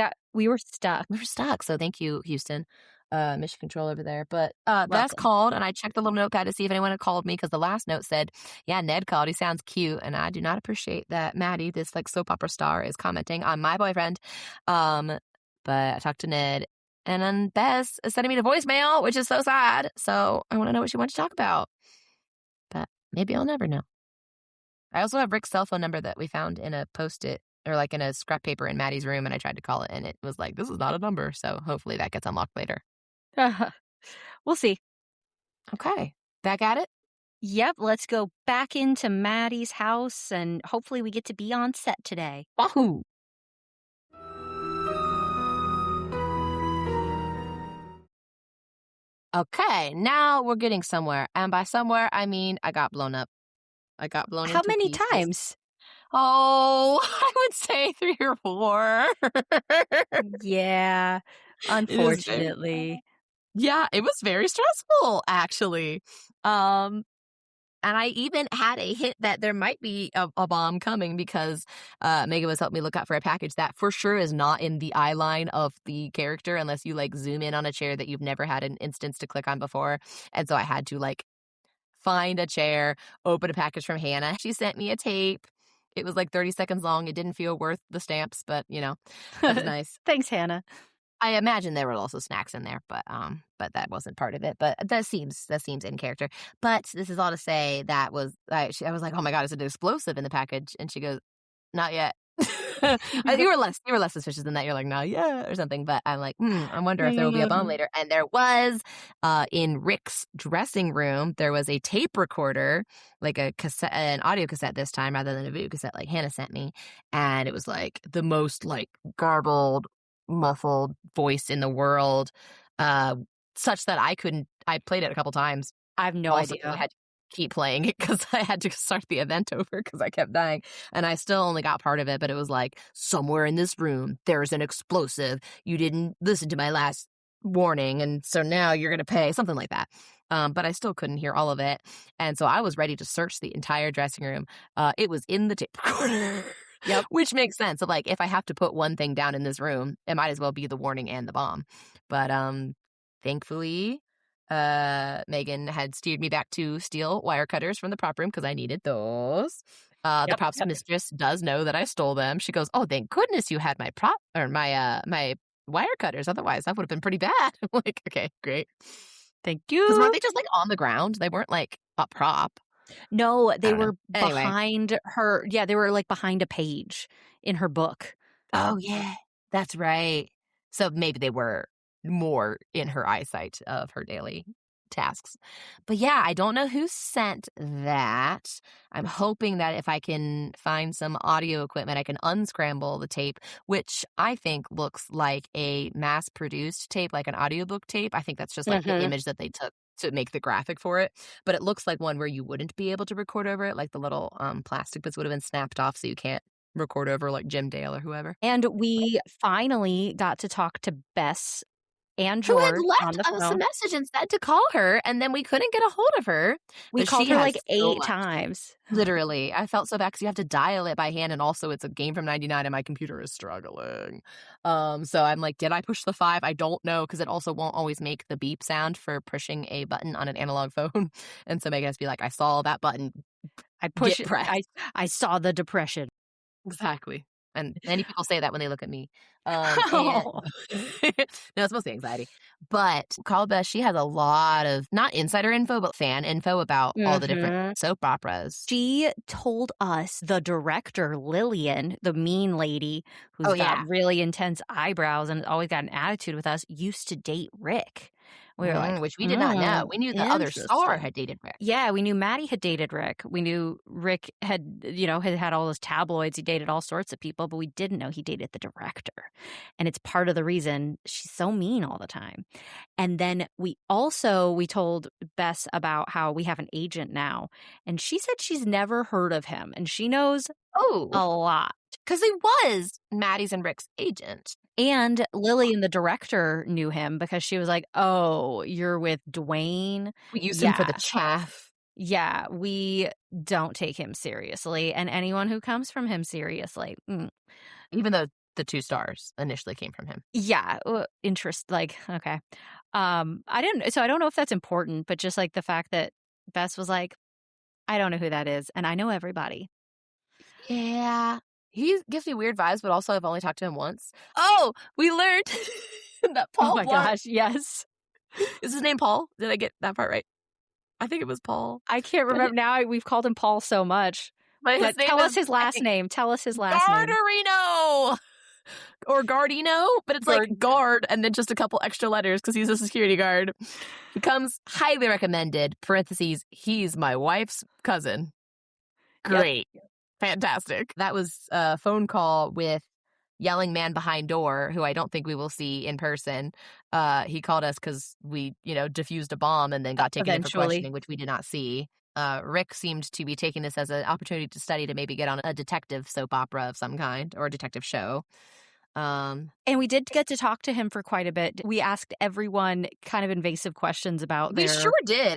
were stuck. We were stuck. So thank you, Houston. Mission control over there. But that's Welcome. called, and I checked the little notepad to see if anyone had called me because the last note said, yeah, Ned called. He sounds cute. And I do not appreciate that Maddie, this like soap opera star, is commenting on my boyfriend. But I talked to Ned. And then Bess is sending me the voicemail, which is so sad. So I want to know what she wants to talk about. But maybe I'll never know. I also have Rick's cell phone number that we found in a Post-it or like in a scrap paper in Maddie's room. And I tried to call it and it was like, this is not a number. So hopefully that gets unlocked later. We'll see. Okay. Back at it? Yep, let's go back into Maddie's house and hopefully we get to be on set today. Wahoo! Okay, now we're getting somewhere. And by somewhere, I mean I got blown up. I got blown How into many pieces. times? Oh, I would say 3 or 4. Yeah, unfortunately. Yeah, it was very stressful, actually. And I even had a hint that there might be a bomb coming because Megan was helping me look out for a package that for sure is not in the eye line of the character unless you like zoom in on a chair that you've never had an instance to click on before. And so I had to like find a chair, open a package from Hannah. She sent me a tape. It was like 30 seconds long. It didn't feel worth the stamps, but you know, that was nice. Thanks, Hannah. I imagine there were also snacks in there, but that wasn't part of it. But that seems in character. But this is all to say that was I was like, oh my God, is it explosive in the package? And she goes, not yet. You were less suspicious than that. You're like, not yet or something. But I'm like, I wonder if there will be a bomb later. And there was in Rick's dressing room, there was a tape recorder, like a cassette, an audio cassette this time rather than a video cassette like Hannah sent me. And it was like the most like garbled, muffled voice in the world, such that I played it a couple times. I have no Also, idea. keep playing it because I had to start the event over because I kept dying. And I still only got part of it, but it was like, somewhere in this room, there's an explosive. You didn't listen to my last warning, and so now you're going to pay, something like that. But I still couldn't hear all of it. And so I was ready to search the entire dressing room. It was in the tape recorder. Yep. Which makes sense. Of like, if I have to put one thing down in this room, it might as well be the warning and the bomb. But thankfully, Megan had steered me back to steal wire cutters from the prop room because I needed those. The props mistress does know that I stole them. She goes, "Oh, thank goodness you had my prop or my wire cutters. Otherwise, that would have been pretty bad." I'm like, okay, great. Thank Because you. weren't they just like on the ground? They weren't like a prop. No, they don't know. were Anyway. behind her. Yeah, they were like behind a page in her book. Oh, yeah. That's right. So maybe they were more in her eyesight of her daily tasks. But yeah, I don't know who sent that. I'm hoping that if I can find some audio equipment, I can unscramble the tape, which I think looks like a mass-produced tape, like an audiobook tape. I think that's just like the image that they took to make the graphic for it. But it looks like one where you wouldn't be able to record over it, like the little plastic bits would have been snapped off so you can't record over like Jim Dale or whoever. And we finally got to talk to Bess and Who had George on left the us a phone. message and said to call her, and then we couldn't get a hold of her. We But called she her has like so 8 much. times. Literally. I felt so bad because you have to dial it by hand, and also it's a game from 99 and my computer is struggling. So I'm like, did I push the 5? I don't know, because it also won't always make the beep sound for pushing a button on an analog phone. And so Megan has to be like, I saw that button. I pushed Get it. pressed. I saw the depression. Exactly. And many people say that when they look at me. Oh. No, it's mostly anxiety. But Call Beth, she has a lot of, not insider info, but fan info about all the different soap operas. She told us the director, Lillian, the mean lady who's got really intense eyebrows and always got an attitude with us, used to date Rick. We were like, which we did not know. We knew the other star had dated Rick. Yeah, we knew Maddie had dated Rick. We knew Rick had, had all those tabloids. He dated all sorts of people, but we didn't know he dated the director. And it's part of the reason she's so mean all the time. And then we told Bess about how we have an agent now. And she said she's never heard of him. And she knows a lot. Because he was Maddie's and Rick's agent. And Lillian, the director, knew him because she was like, "Oh, you're with Dwayne? We use him for the chaff." Yeah, we don't take him seriously. And anyone who comes from him seriously. Even though the 2 stars initially came from him. Yeah, okay. I don't know if that's important, but just like the fact that Bess was like, I don't know who that is, and I know everybody. Yeah. He gives me weird vibes, but also I've only talked to him once. Oh, we learned that Paul Blart. Oh my gosh, yes. Is his name Paul? Did I get that part right? I think it was Paul. I can't remember now. We've called him Paul so much. But tell us his last name. Tell us his last name. Gardarino! Or Gardino, but it's like guard and then just a couple extra letters because he's a security guard. He comes highly recommended, parentheses, he's my wife's cousin. Great. Yep. Fantastic. That was a phone call with yelling man behind door, who I don't think we will see in person. He called us because we, defused a bomb and then got taken in for questioning, which we did not see. Rick seemed to be taking this as an opportunity to study to maybe get on a detective soap opera of some kind or a detective show. And we did get to talk to him for quite a bit. We asked everyone kind of invasive questions about their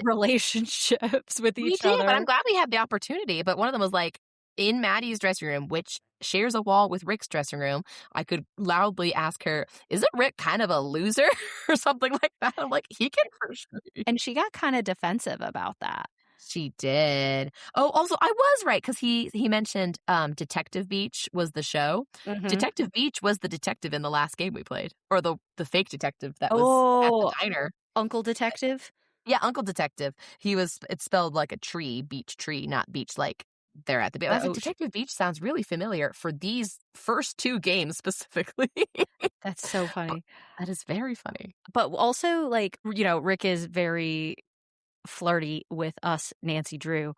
relationships with each other. We did, but I'm glad we had the opportunity. But one of them was like, in Maddie's dressing room, which shares a wall with Rick's dressing room, I could loudly ask her, isn't Rick kind of a loser or something like that? I'm like, he can for sure. And she got kind of defensive about that. She did. Oh, also, I was right because he mentioned Detective Beach was the show. Detective Beach was the detective in the last game we played, or the fake detective that was at the diner. Uncle Detective? Yeah, Uncle Detective. It's spelled like a tree, beach tree, not beach like they're at the beach. Detective Beach sounds really familiar for these first 2 games specifically. That's so funny. That is very funny. But also, Rick is very flirty with us, Nancy Drew.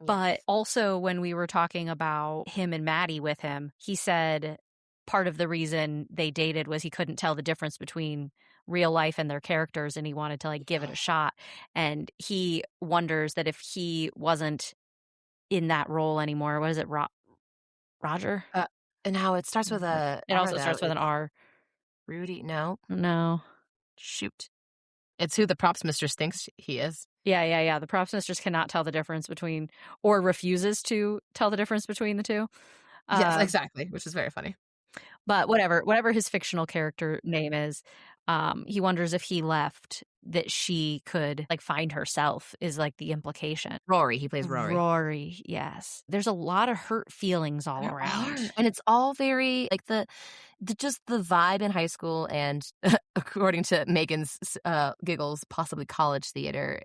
But also when we were talking about him and Maddie with him, he said part of the reason they dated was he couldn't tell the difference between real life and their characters, and he wanted to like give it a shot. And he wonders that if he wasn't in that role anymore, what is it, Roger? And how it starts with a It R, also though. starts with an R. Rudy? No. No. Shoot. It's who the props mistress thinks he is. Yeah. The props mistress cannot tell the difference between, or refuses to tell the difference between the two. Yes, exactly, which is very funny. But whatever his fictional character name is, he wonders if he left that she could like find herself, is like the implication. Rory, he plays Rory. Rory, yes. There's a lot of hurt feelings all around. And it's all very like the just the vibe in high school and according to Megan's giggles, possibly college theater.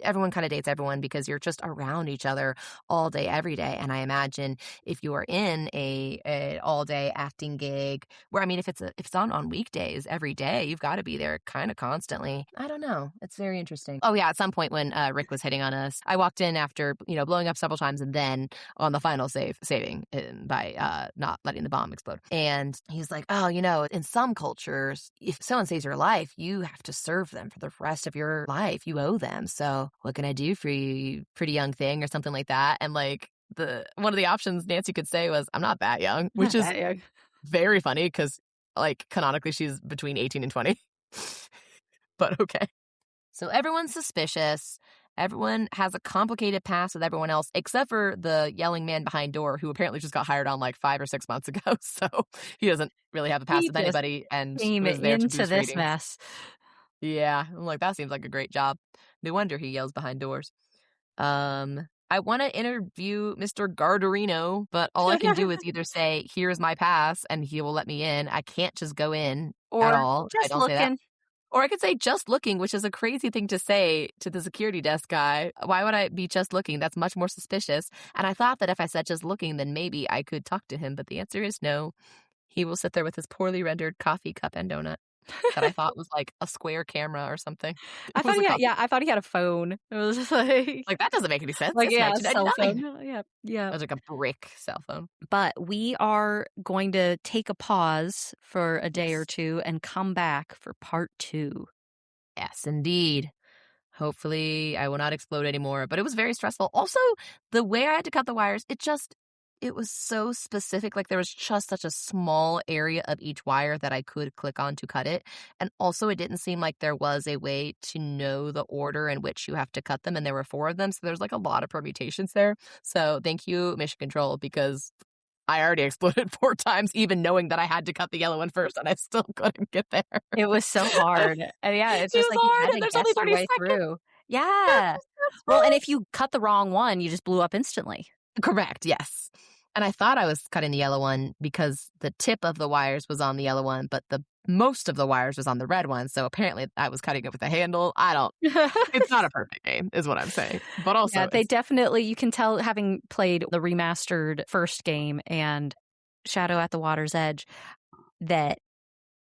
Everyone kind of dates everyone because you're just around each other all day, every day. And I imagine if you are in a all day acting gig, where I mean, if it's on weekdays every day, you've got to be there kind of constantly. I don't know. It's very interesting. Oh yeah, at some point when Rick was hitting on us, I walked in after blowing up several times, and then on the final saving by not letting the bomb explode. And he's like, oh, in some cultures, if someone saves your life, you have to serve them for the rest of your life. You owe them. So what can I do for you, you pretty young thing, or something like that? And like one of the options Nancy could say was, I'm not that young, which is very funny because like canonically she's between 18 and 20. But okay. So everyone's suspicious. Everyone has a complicated past with everyone else, except for the yelling man behind door, who apparently just got hired on like 5 or 6 months ago. So he doesn't really have a past with anybody, and came was there into to boost this ratings. mess. Yeah, I'm like, that seems like a great job. No wonder he yells behind doors. I want to interview Mr. Gardarino, but all I can do is either say, here's my pass, and he will let me in. I can't just go in at all. Just I don't say that. looking. Or I could say just looking, which is a crazy thing to say to the security desk guy. Why would I be just looking? That's much more suspicious. And I thought that if I said just looking, then maybe I could talk to him. But the answer is no. He will sit there with his poorly rendered coffee cup and donut that I thought was like a square camera or something. I thought he had a phone. It was just like that doesn't make any sense. Like, It's yeah, a cell 1999. phone. Yeah. It was like a brick cell phone. But we are going to take a pause for a day or two and come back for part 2. Yes, indeed. Hopefully I will not explode anymore. But it was very stressful. Also, the way I had to cut the wires, it was so specific. Like there was just such a small area of each wire that I could click on to cut it. And also it didn't seem like there was a way to know the order in which you have to cut them. And there were 4 of them. So there's like a lot of permutations there. So thank you, Mission Control, because I already exploded 4 times, even knowing that I had to cut the yellow one first, and I still couldn't get there. It was so hard. And yeah, it's just like you had to there's guess only your 30 way seconds. through. Yeah. Well, and if you cut the wrong one, you just blew up instantly. Correct, yes. And I thought I was cutting the yellow one because the tip of the wires was on the yellow one, but the most of the wires was on the red one. So apparently I was cutting it with a handle. It's not a perfect game, is what I'm saying. But also, yeah, they definitely, you can tell, having played the remastered first game and Shadow at the Water's Edge, that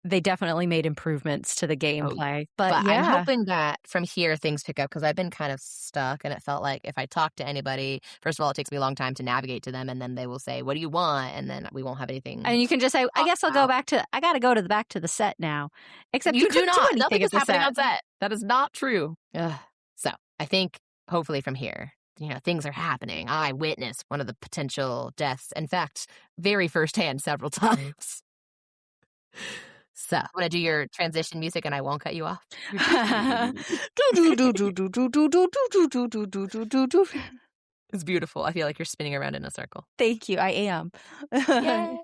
they definitely made improvements to the gameplay. But yeah. I'm hoping that from here things pick up, because I've been kind of stuck, and it felt like if I talk to anybody, first of all, it takes me a long time to navigate to them, and then they will say, what do you want? And then we won't have anything. And you can just say, I guess I'll go back to, I got to go to back to the set now. Except you do not. Do nothing is happening on set. That is not true. So I think hopefully from here, things are happening. I witnessed one of the potential deaths. In fact, very firsthand several times. So I'm going to do your transition music and I won't cut you off. It's beautiful. I feel like you're spinning around in a circle. Thank you. I am. Yay.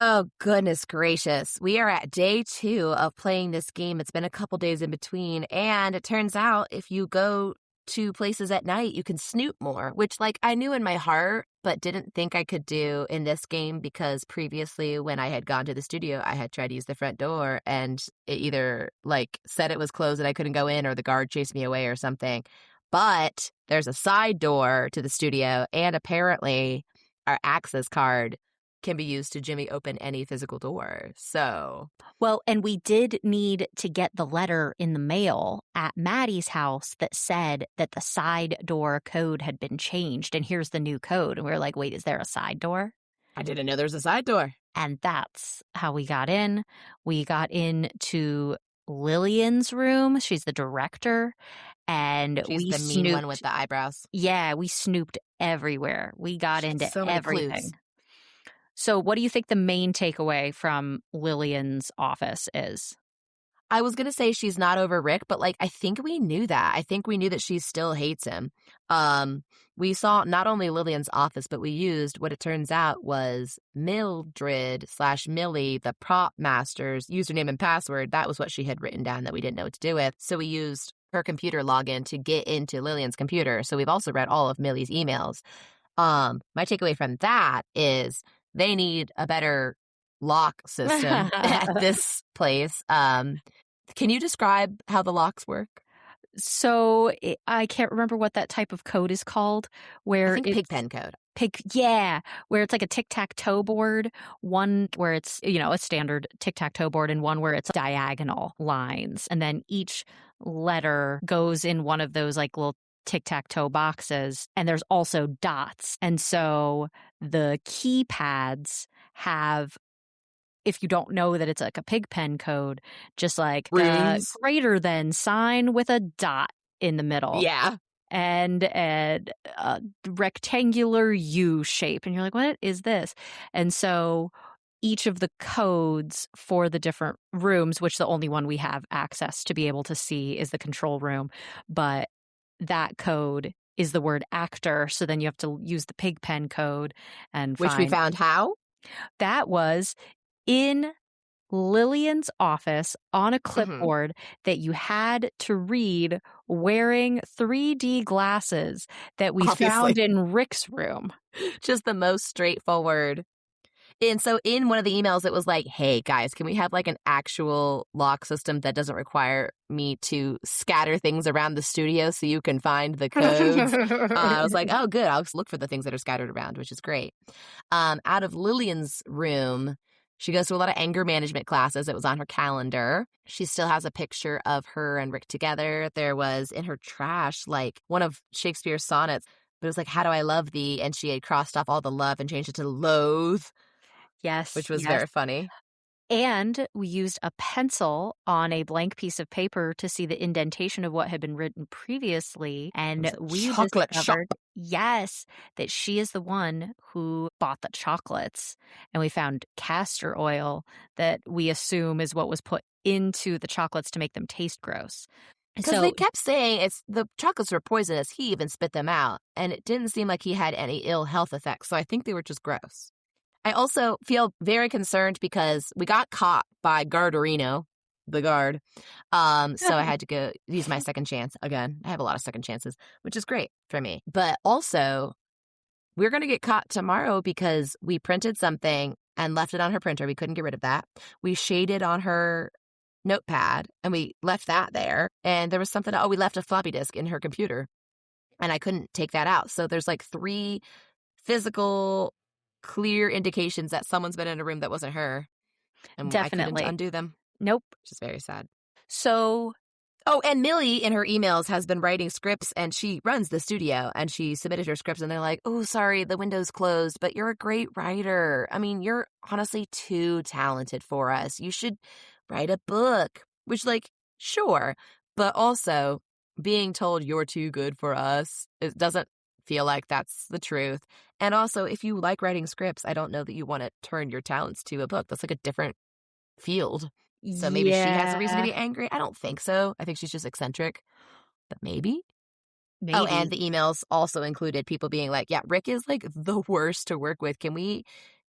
Oh, goodness gracious. We are at day 2 of playing this game. It's been a couple days in between. And it turns out if you go to places at night, you can snoop more, which I knew in my heart, but didn't think I could do in this game, because previously when I had gone to the studio, I had tried to use the front door and it either said it was closed and I couldn't go in, or the guard chased me away or something. But there's a side door to the studio, and apparently our access card can be used to jimmy open any physical door. So Well, and we did need to get the letter in the mail at Maddie's house that said that the side door code had been changed. And here's the new code. And we were like, wait, is there a side door? I didn't know there was a side door. And that's how we got in. We got into Lillian's room. She's the director. And She's we the mean one with snooped. the eyebrows. Yeah, we snooped everywhere. We got She had into so many everything. clues. So, what do you think the main takeaway from Lillian's office is? I was going to say she's not over Rick, but like I think we knew that. I think we knew that she still hates him. We saw not only Lillian's office, but we used what it turns out was Mildred/Millie, the prop master's username and password. That was what she had written down that we didn't know what to do with. So we used her computer login to get into Lillian's computer. So we've also read all of Millie's emails. My takeaway from that is they need a better lock system at this place. Can you describe how the locks work? So I can't remember what that type of code is called. Where I think it's Pigpen code. Where it's like a tic-tac-toe board, one where it's, a standard tic-tac-toe board and one where it's diagonal lines. And then each letter goes in one of those like little tic-tac-toe boxes, and there's also dots. And so the keypads have, if you don't know that it's like a Pigpen code, just like the greater than sign with a dot in the middle. Yeah. And a rectangular U shape. And you're like, what is this? And so each of the codes for the different rooms, which the only one we have access to be able to see is the control room, but that code is the word actor. So then you have to use the Pigpen code and which we found how? That was in Lillian's office on a clipboard that you had to read wearing 3D glasses that we found in Rick's room. Just the most straightforward. And so in one of the emails, it was like, hey, guys, can we have like an actual lock system that doesn't require me to scatter things around the studio so you can find the codes? I was like, oh, good. I'll just look for the things that are scattered around, which is great. Out of Lillian's room, she goes to a lot of anger management classes. It was on her calendar. She still has a picture of her and Rick together. There was in her trash, like one of Shakespeare's sonnets, but it was like, how do I love thee? And she had crossed off all the love and changed it to loathe. Yes. Which was very funny. And we used a pencil on a blank piece of paper to see the indentation of what had been written previously. And we discovered, yes, that she is the one who bought the chocolates. And we found castor oil that we assume is what was put into the chocolates to make them taste gross. Because they kept saying the chocolates were poisonous. He even spit them out. And it didn't seem like he had any ill health effects. So I think they were just gross. I also feel very concerned because we got caught by Gardarino, the guard. So I had to go use my second chance again. I have a lot of second chances, which is great for me. But also, we're going to get caught tomorrow because we printed something and left it on her printer. We couldn't get rid of that. We shaded on her notepad and we left that there. And there was something, we left a floppy disk in her computer and I couldn't take that out. So there's like 3 physical clear indications that someone's been in a room that wasn't her. And definitely. I couldn't undo them. Nope. Which is very sad. So... and Millie in her emails has been writing scripts and she runs the studio and she submitted her scripts and they're like, oh, sorry, the window's closed, but you're a great writer. I mean, you're honestly too talented for us. You should write a book, which like, sure. But also being told you're too good for us, it doesn't feel like that's the truth. And also, if you like writing scripts, I don't know that you want to turn your talents to a book. That's like a different field. So maybe she has a reason to be angry. I don't think so. I think she's just eccentric. But maybe. Oh, and the emails also included people being like, yeah, Rick is like the worst to work with. Can we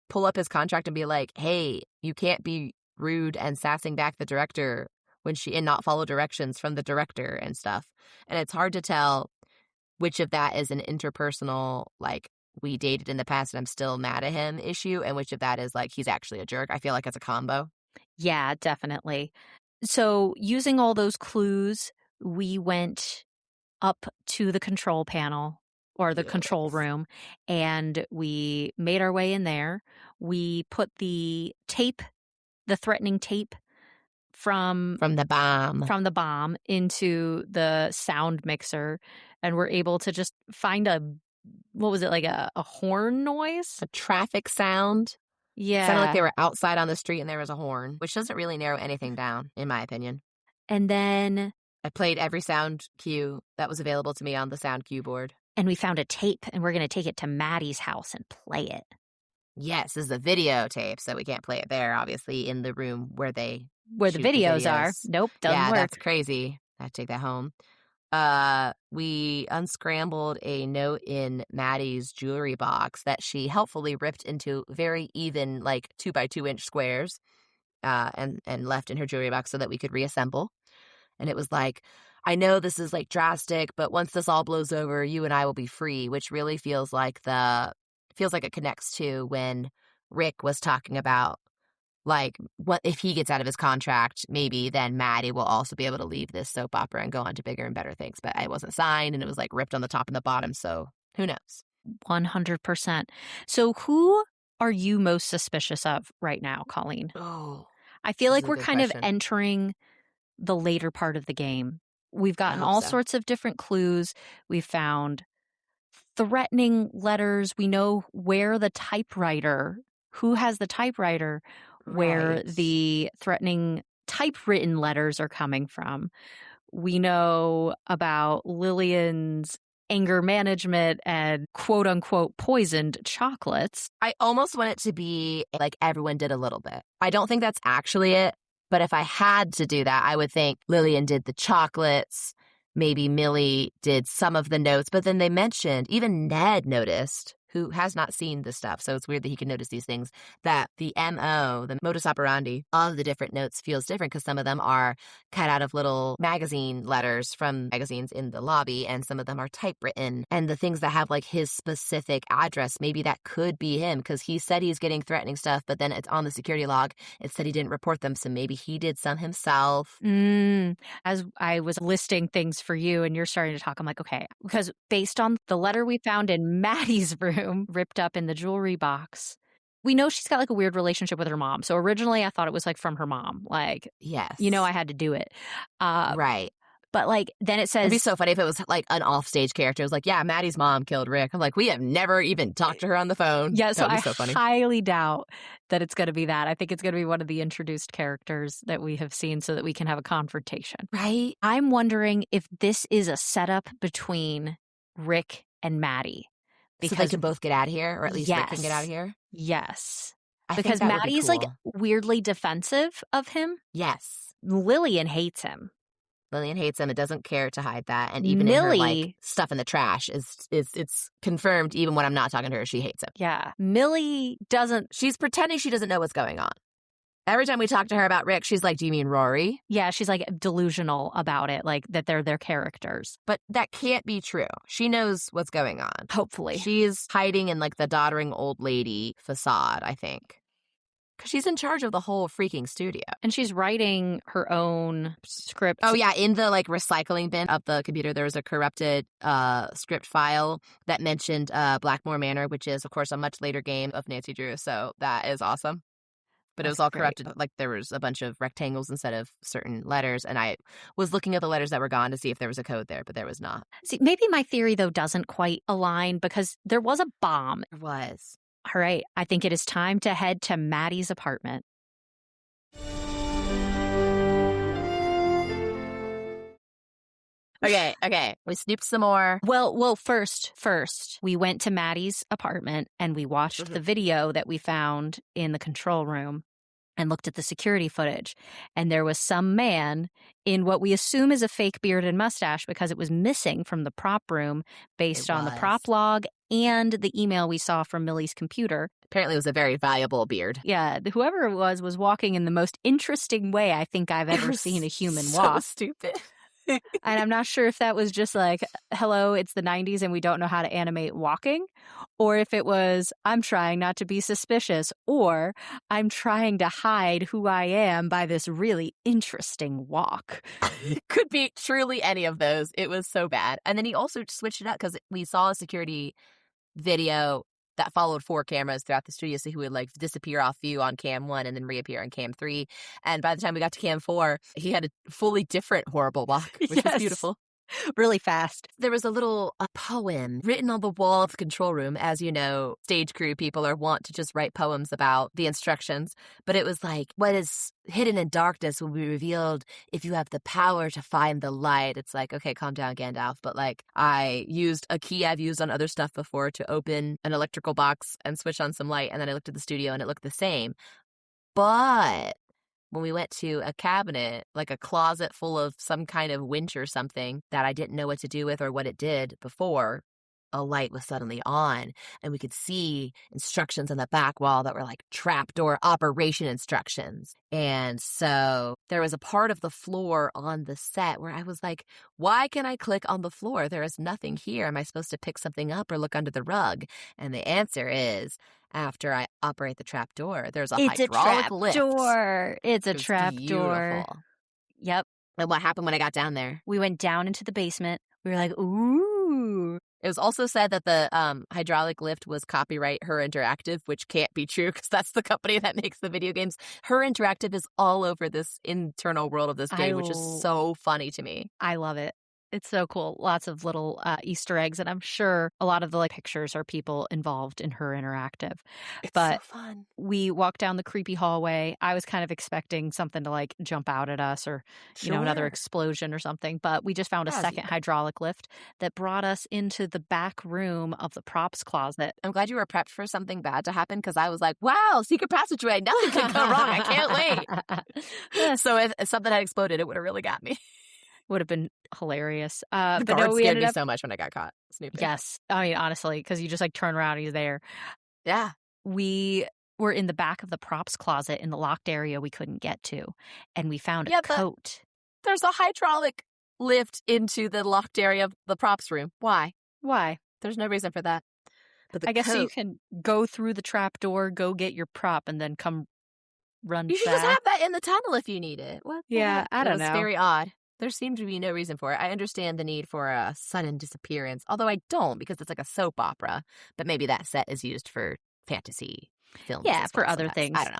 pull up his contract and be like, hey, you can't be rude and sassing back the director and not follow directions from the director and stuff. And it's hard to tell which of that is an interpersonal, like, we dated in the past and I'm still mad at him issue, and which of that is like, he's actually a jerk. I feel like it's a combo. Yeah, definitely. So using all those clues, we went up to the control panel or the control room, and we made our way in there. We put the threatening tape from the bomb into the sound mixer, and we're able to just find what was it, like a horn noise? A traffic sound. Yeah. Sounded like they were outside on the street and there was a horn, which doesn't really narrow anything down, in my opinion. And then I played every sound cue that was available to me on the sound cue board. And we found a tape, and we're going to take it to Maddie's house and play it. Yes, this is a videotape, so we can't play it there, obviously, in the room where the videos are. Nope, doesn't work. Yeah, that's crazy. I have to take that home. We unscrambled a note in Maddie's jewelry box that she helpfully ripped into very even, like 2x2-inch squares, and left in her jewelry box so that we could reassemble. And it was like, I know this is like drastic, but once this all blows over, you and I will be free, which really feels like it connects to when Rick was talking about, like, what if he gets out of his contract, maybe then Maddie will also be able to leave this soap opera and go on to bigger and better things. But it wasn't signed, and it was like ripped on the top and the bottom, so who knows? 100%. So who are you most suspicious of right now, Colleen? Oh, I feel like we're kind of entering the later part of the game. We've gotten all sorts of different clues. We've found threatening letters. We know who has the typewriter, where the threatening typewritten letters are coming from. We know about Lillian's anger management and quote unquote poisoned chocolates. I almost want it to be like everyone did a little bit. I don't think that's actually it. But if I had to do that, I would think Lillian did the chocolates. Maybe Millie did some of the notes. But then they mentioned, even Ned noticed, who has not seen this stuff, so it's weird that he can notice these things, that the MO, the modus operandi of the different notes feels different because some of them are cut out of little magazine letters from magazines in the lobby, and some of them are typewritten. And the things that have like his specific address, maybe that could be him because he said he's getting threatening stuff, but then it's on the security log. It said he didn't report them, so maybe he did some himself. As I was listing things for you and you're starting to talk, I'm like, okay, because based on the letter we found in Maddie's room, ripped up in the jewelry box, we know she's got like a weird relationship with her mom. So originally I thought it was like from her mom. Like, yes, I had to do it. Right. But like, then it says, it'd be so funny if it was like an offstage character. It was like, yeah, Maddie's mom killed Rick. I'm like, we have never even talked to her on the phone. Yeah, so I funny. Highly doubt that it's going to be that. I think it's going to be one of the introduced characters that we have seen so that we can have a confrontation. Right. I'm wondering if this is a setup between Rick and Maddie. Because so they can both get out of here, or at least Rick can get out of here? Yes. Because Maddie's like weirdly defensive of him. Yes. Lillian hates him. Lillian hates him and doesn't care to hide that. And even in her like stuff in the trash it's confirmed, even when I'm not talking to her, she hates him. Yeah. Millie doesn't. She's pretending she doesn't know what's going on. Every time we talk to her about Rick, she's like, do you mean Rory? Yeah, she's like delusional about it, like that they're their characters. But that can't be true. She knows what's going on. Hopefully. She's hiding in like the doddering old lady facade, I think. Because she's in charge of the whole freaking studio. And she's writing her own script. Oh, yeah. In the like recycling bin of the computer, there was a corrupted script file that mentioned Blackmore Manor, which is, of course, a much later game of Nancy Drew. So that is awesome. But it was all corrupted. Like there was a bunch of rectangles instead of certain letters. And I was looking at the letters that were gone to see if there was a code there, but there was not. See, maybe my theory, though, doesn't quite align because there was a bomb. There was. All right. I think it is time to head to Maddie's apartment. Okay. We snooped some more. Well, first, we went to Maddie's apartment and we watched the video that we found in the control room and looked at the security footage. And there was some man in what we assume is a fake beard and mustache because it was missing from the prop room based on the prop log and the email we saw from Millie's computer. Apparently it was a very valuable beard. Yeah, whoever it was walking in the most interesting way I think I've ever seen a human walk. So stupid. And I'm not sure if that was just like, hello, it's the 90s and we don't know how to animate walking, or if it was, I'm trying not to be suspicious, or I'm trying to hide who I am by this really interesting walk. Could be truly any of those. It was so bad. And then he also switched it up because we saw a security video that followed 4 cameras throughout the studio, so he would like disappear off view on cam 1 and then reappear on cam 3. And by the time we got to cam 4, he had a fully different horrible walk, which was beautiful. Really fast. There was a poem written on the wall of the control room. As you know, stage crew people are wont to just write poems about the instructions. But it was like, what is hidden in darkness will be revealed if you have the power to find the light. It's like, okay, calm down, Gandalf. But like, I used a key I've used on other stuff before to open an electrical box and switch on some light. And then I looked at the studio and it looked the same. But when we went to a cabinet, like a closet full of some kind of winch or something that I didn't know what to do with or what it did before, a light was suddenly on, and we could see instructions on the back wall that were like trapdoor operation instructions. And so there was a part of the floor on the set where I was like, why can I click on the floor? There is nothing here. Am I supposed to pick something up or look under the rug? And the answer is, after I operate the trapdoor, there's a hydraulic lift. It's a trap door. Yep. And what happened when I got down there? We went down into the basement. We were like, ooh. It was also said that the hydraulic lift was copyright Her Interactive, which can't be true because that's the company that makes the video games. Her Interactive is all over this internal world of this game, which is so funny to me. I love it. It's so cool. Lots of little Easter eggs, and I'm sure a lot of the pictures are people involved in Her Interactive. It's but so fun. We walked down the creepy hallway. I was kind of expecting something to jump out at us or, another explosion or something. But we just found a second hydraulic lift that brought us into the back room of the props closet. I'm glad you were prepped for something bad to happen because I was like, wow, secret passageway. Nothing can go wrong. I can't wait. So if something had exploded, it would have really got me. Would have been hilarious. The guard scared me so much when I got caught snooping. Yes. I mean, honestly, because you just turn around and he's there. Yeah. We were in the back of the props closet in the locked area we couldn't get to. And we found a coat. There's a hydraulic lift into the locked area of the props room. Why? There's no reason for that. But I guess so you can go through the trap door, go get your prop, and then come run You should back. just have that in the tunnel if you need it. What? Yeah, I don't know. It's very odd. There seemed to be no reason for it. I understand the need for a sudden disappearance, although I don't because it's like a soap opera. But maybe that set is used for fantasy films. Yeah, for other things. I don't know.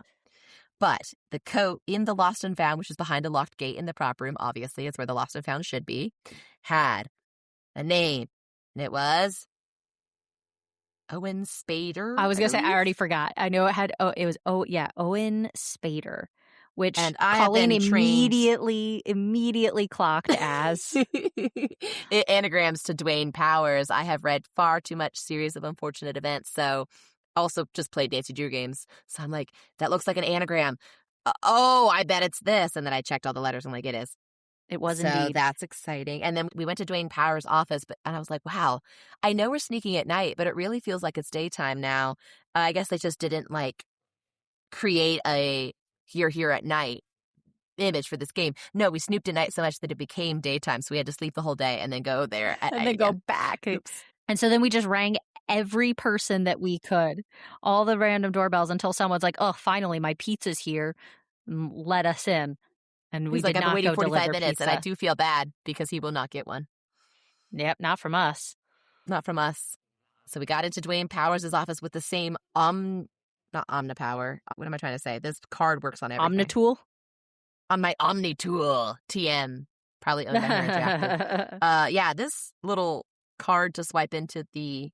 But the coat in the Lost and Found, which is behind a locked gate in the prop room, obviously it's where the Lost and Found should be, had a name. And it was Owen Spader. I was going to say, I already forgot. I know it was Owen Spader. Which and I Colleen immediately clocked as. It anagrams to Dwayne Powers. I have read far too much Series of Unfortunate Events, so also just played Nancy Drew games. So I'm like, that looks like an anagram. I bet it's this. And then I checked all the letters. I'm like, it is. It was so indeed. That's exciting. And then we went to Dwayne Powers' office, and I was like, wow, I know we're sneaking at night, but it really feels like it's daytime now. I guess they just didn't create a you're here at night image for this game. No, we snooped at night so much that it became daytime, so we had to sleep the whole day and then go there at night and then again. Go back. Oops. And so then we just rang every person that we could, all the random doorbells until someone's like, oh, finally, my pizza's here. Let us in. And we did I've been waiting 45 minutes, pizza. and I do feel bad because he will not get one. Yep, not from us. Not from us. So we got into Dwayne Powers' office with the same not Omnipower. What am I trying to say? This card works on everything. Omnitool? On my Omnitool TM. Probably owned by Her Interactive. This little card to swipe into the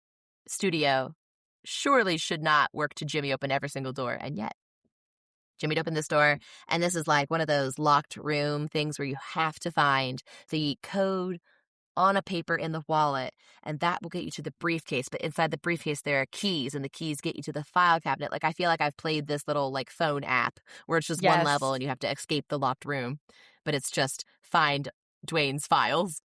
studio surely should not work to jimmy open every single door. And yet, jimmied open this door. And this is like one of those locked room things where you have to find the code on a paper in the wallet, and that will get you to the briefcase. But inside the briefcase, there are keys, and the keys get you to the file cabinet. I feel like I've played this little phone app where it's just one level and you have to escape the locked room, but it's just find Dwayne's files.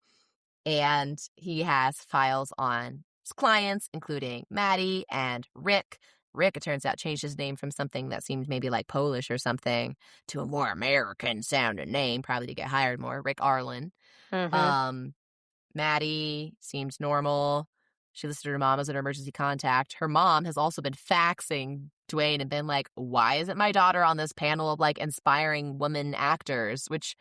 And he has files on his clients, including Maddie and Rick, Rick, it turns out, changed his name from something that seemed maybe like Polish or something to a more American-sounding name, probably to get hired more. Rick Arlen. Mm-hmm. Maddie seemed normal. She listed her mom as an emergency contact. Her mom has also been faxing Dwayne and been like, why isn't my daughter on this panel of like inspiring women actors? Which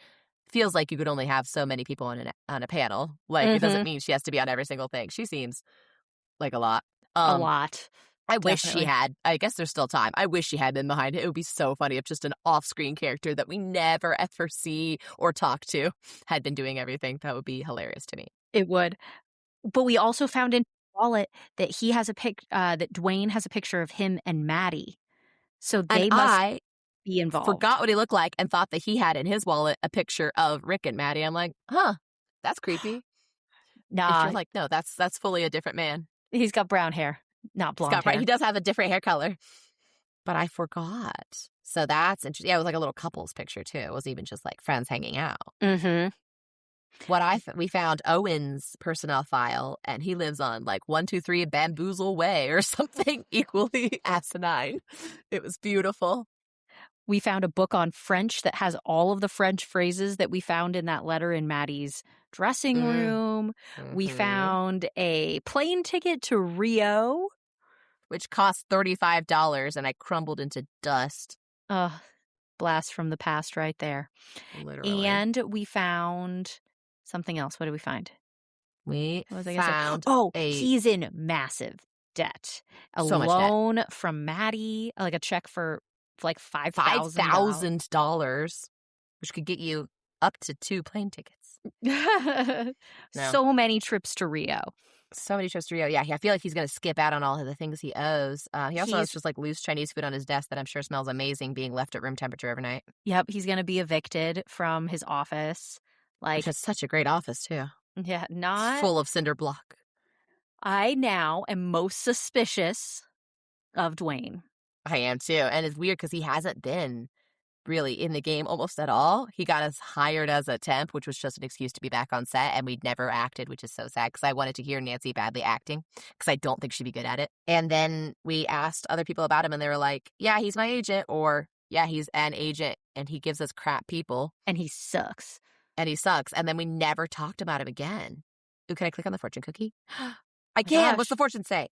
feels like you could only have so many people on a panel. Like, it doesn't mean she has to be on every single thing. She seems like a lot. A lot. I wish she Definitely. had. I guess there's still time. I wish she had been behind it. It would be so funny if just an off-screen character that we never ever see or talk to had been doing everything. That would be hilarious to me. It would. But we also found in his wallet that he has that Dwayne has a picture of him and Maddie. So they must be involved. Forgot what he looked like and thought that he had in his wallet a picture of Rick and Maddie. I'm like, huh, that's creepy. Nah. If you're like, no, that's fully a different man. He's got brown hair, not blonde hair. Right, he does have a different hair color. But I forgot. So that's interesting. Yeah, it was like a little couples picture too. It wasn't even just like friends hanging out. Mm-hmm. We found Owen's personnel file, and he lives on like 123 Bamboozle Way or something equally asinine. It was beautiful. We found a book on French that has all of the French phrases that we found in that letter in Maddie's dressing room. Mm-hmm. We found a plane ticket to Rio, which cost $35, and I crumbled into dust. Blast from the past right there. Literally. And we found something else. What did we find? We found he's in massive debt. A so loan from Maddie, like a check for like $5,000, which could get you up to 2 plane tickets. So many trips to Rio. So many trips to Rio. Yeah, I feel like he's going to skip out on all of the things he owes. He also has just like loose Chinese food on his desk that I'm sure smells amazing being left at room temperature overnight. Yep, he's going to be evicted from his office. Which is such a great office too. Yeah, not full of cinder block. I now am most suspicious of Dwayne. I am too. And it's weird because he hasn't been really in the game almost at all. He got us hired as a temp, which was just an excuse to be back on set, and we'd never acted, which is so sad because I wanted to hear Nancy badly acting because I don't think she'd be good at it. And then we asked other people about him, and they were like, yeah, he's my agent, or yeah, he's an agent, and he gives us crap people. And he sucks. And then we never talked about him again. Ooh, can I click on the fortune cookie? I can. Gosh. What's the fortune say?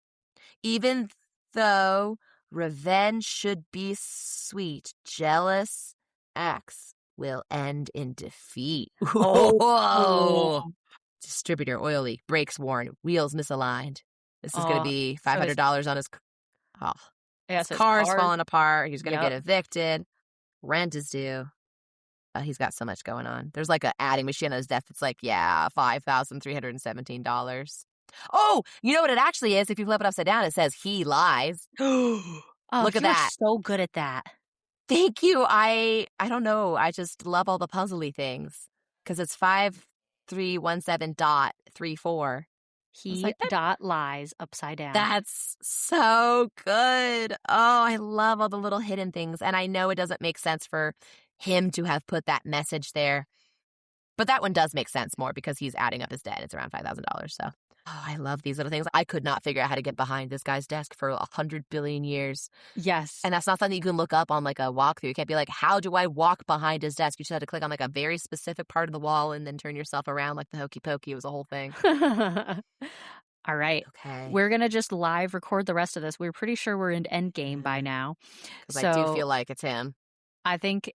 Even though revenge should be sweet, jealous acts will end in defeat. Oh. Distributor oily, brakes worn, wheels misaligned. This is going to be $500 on his his car's falling apart. He's going to get evicted. Rent is due. He's got so much going on. There's like an adding machine on his desk that's like, $5,317. Oh, you know what it actually is? If you flip it upside down, it says he lies. Look at that. So good at that. Thank you. I don't know. I just love all the puzzly things because it's 5317.34. He lies upside down. That's so good. Oh, I love all the little hidden things. And I know it doesn't make sense for him to have put that message there. But that one does make sense more because he's adding up his debt. It's around $5,000. So I love these little things. I could not figure out how to get behind this guy's desk for 100 billion years. Yes. And that's not something you can look up on like a walkthrough. You can't be like, how do I walk behind his desk? You just have to click on like a very specific part of the wall and then turn yourself around like the hokey pokey. It was a whole thing. All right. Okay. We're going to just live record the rest of this. We're pretty sure we're in Endgame by now. Because I do feel like it's him. I think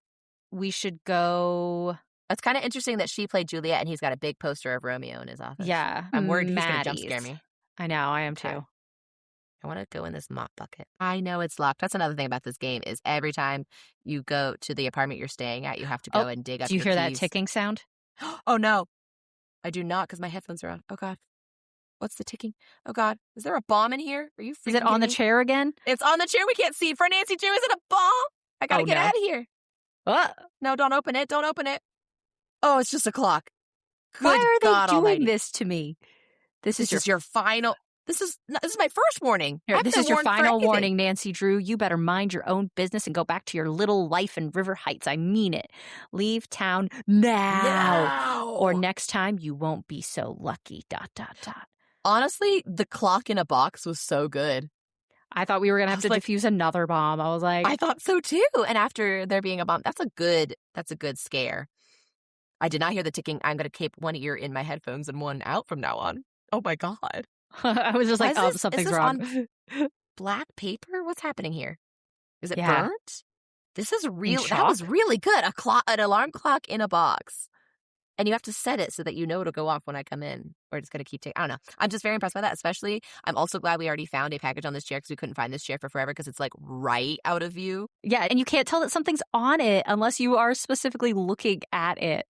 we should go. It's kind of interesting that she played Juliet and he's got a big poster of Romeo in his office. Yeah. I'm worried he's going to jump scare me. I know. I am too. Okay. I want to go in this mop bucket. I know it's locked. That's another thing about this game is every time you go to the apartment you're staying at, you have to go and dig up your keys. Do you hear that ticking sound? Oh, no. I do not because my headphones are on. Oh, God. What's the ticking? Oh, God. Is there a bomb in here? Are you freaking Is it on the chair again? It's on the chair. We can't see. For Nancy Drew, is it a bomb? I got to get out of here. No, don't open it. Don't open it. Oh, it's just a clock. Why are they doing this to me? This is your final. This is my first warning. Here, this is your final warning, Nancy Drew. You better mind your own business and go back to your little life in River Heights. I mean it. Leave town now. Or next time you won't be so lucky. ... Honestly, the clock in a box was so good. I thought we were going to have to defuse another bomb. I was like, I thought so too. And after there being a bomb, that's a good scare. I did not hear the ticking. I'm going to keep one ear in my headphones and one out from now on. Oh my God. I was just like, oh, something's wrong. On black paper? What's happening here? Is it Yeah. burnt? This is real. That was really good. An alarm clock in a box. And you have to set it so that you know it'll go off when I come in, or it's going to keep taking. I don't know. I'm just very impressed by that. Especially, I'm also glad we already found a package on this chair because we couldn't find this chair for forever because it's like right out of view. Yeah, and you can't tell that something's on it unless you are specifically looking at it.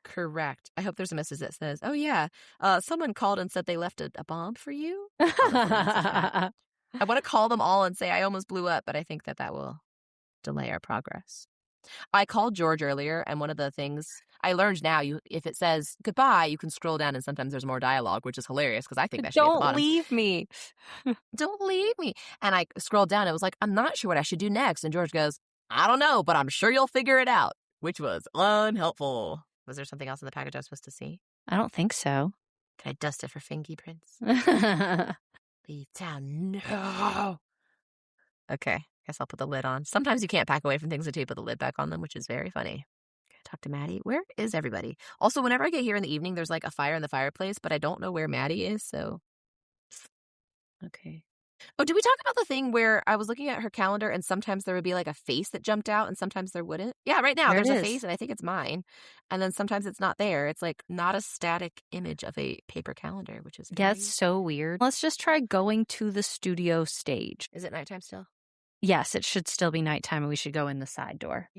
Correct. I hope there's a message that says, "Oh yeah, someone called and said they left a bomb for you." I want to call them all and say I almost blew up, but I think that will delay our progress. I called George earlier, and one of the things I learned now, if it says goodbye, you can scroll down, and sometimes there's more dialogue, which is hilarious because I think that should be at the bottom. Don't leave me. Don't leave me. And I scrolled down. It was like, I'm not sure what I should do next. And George goes, I don't know, but I'm sure you'll figure it out, which was unhelpful. Was there something else in the package I was supposed to see? I don't think so. Can I dust it for fingerprints? Leave town. No. Okay. Guess I'll put the lid on. Sometimes you can't pack away from things until you put the lid back on them, which is very funny. Talk to Maddie. Where is everybody? Also, whenever I get here in the evening, there's like a fire in the fireplace, but I don't know where Maddie is, so. Okay. Oh, did we talk about the thing where I was looking at her calendar and sometimes there would be like a face that jumped out and sometimes there wouldn't? Yeah, right now there's a face and I think it's mine. And then sometimes it's not there. It's like not a static image of a paper calendar, which is Yeah, it's so weird. Let's just try going to the studio stage. Is it nighttime still? Yes, it should still be nighttime and we should go in the side door.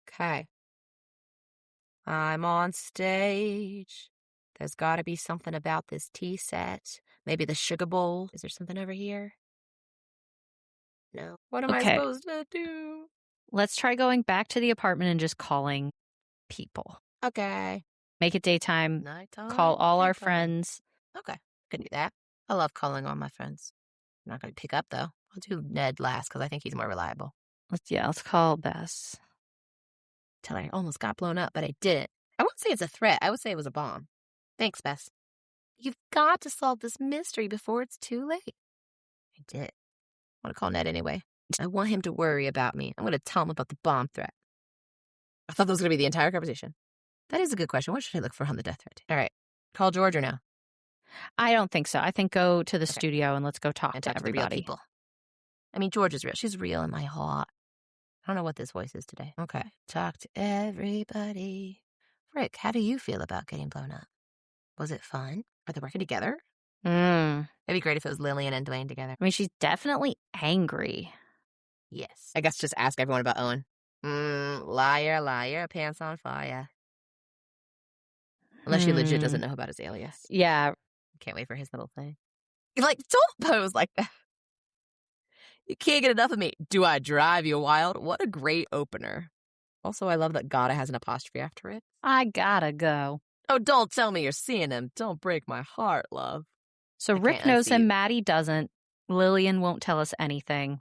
Okay. I'm on stage. There's got to be something about this tea set. Maybe the sugar bowl. Is there something over here? No. What am I supposed to do? Let's try going back to the apartment and just calling people. Okay. Make it daytime. Nighttime. Call all our friends. Okay. Can do that. I love calling all my friends. I'm not going to pick up, though. I'll do Ned last because I think he's more reliable. Let's call Bess. Till I almost got blown up, but I didn't. I wouldn't say it's a threat. I would say it was a bomb. Thanks, Bess. You've got to solve this mystery before it's too late. I did. I want to call Ned anyway. I want him to worry about me. I'm going to tell him about the bomb threat. I thought that was going to be the entire conversation. That is a good question. What should I look for on the death threat? All right. Call George or no? I don't think so. I think go to the studio and let's go talk to everybody. To the real people. I mean, George is real. She's real in my heart. I don't know what this voice is today. Okay. Talk to everybody. Rick, how do you feel about getting blown up? Was it fun? Are they working together? It'd be great if it was Lillian and Dwayne together. I mean, she's definitely angry. Yes. I guess just ask everyone about Owen. Liar, liar, pants on fire. Unless she legit doesn't know about his alias. Yeah. Can't wait for his little thing. Like, don't pose like that. You can't get enough of me. Do I drive you wild? What a great opener. Also, I love that gotta has an apostrophe after it. I gotta go. Oh, don't tell me you're seeing him. Don't break my heart, love. So Rick knows him, Maddie doesn't. Lillian won't tell us anything.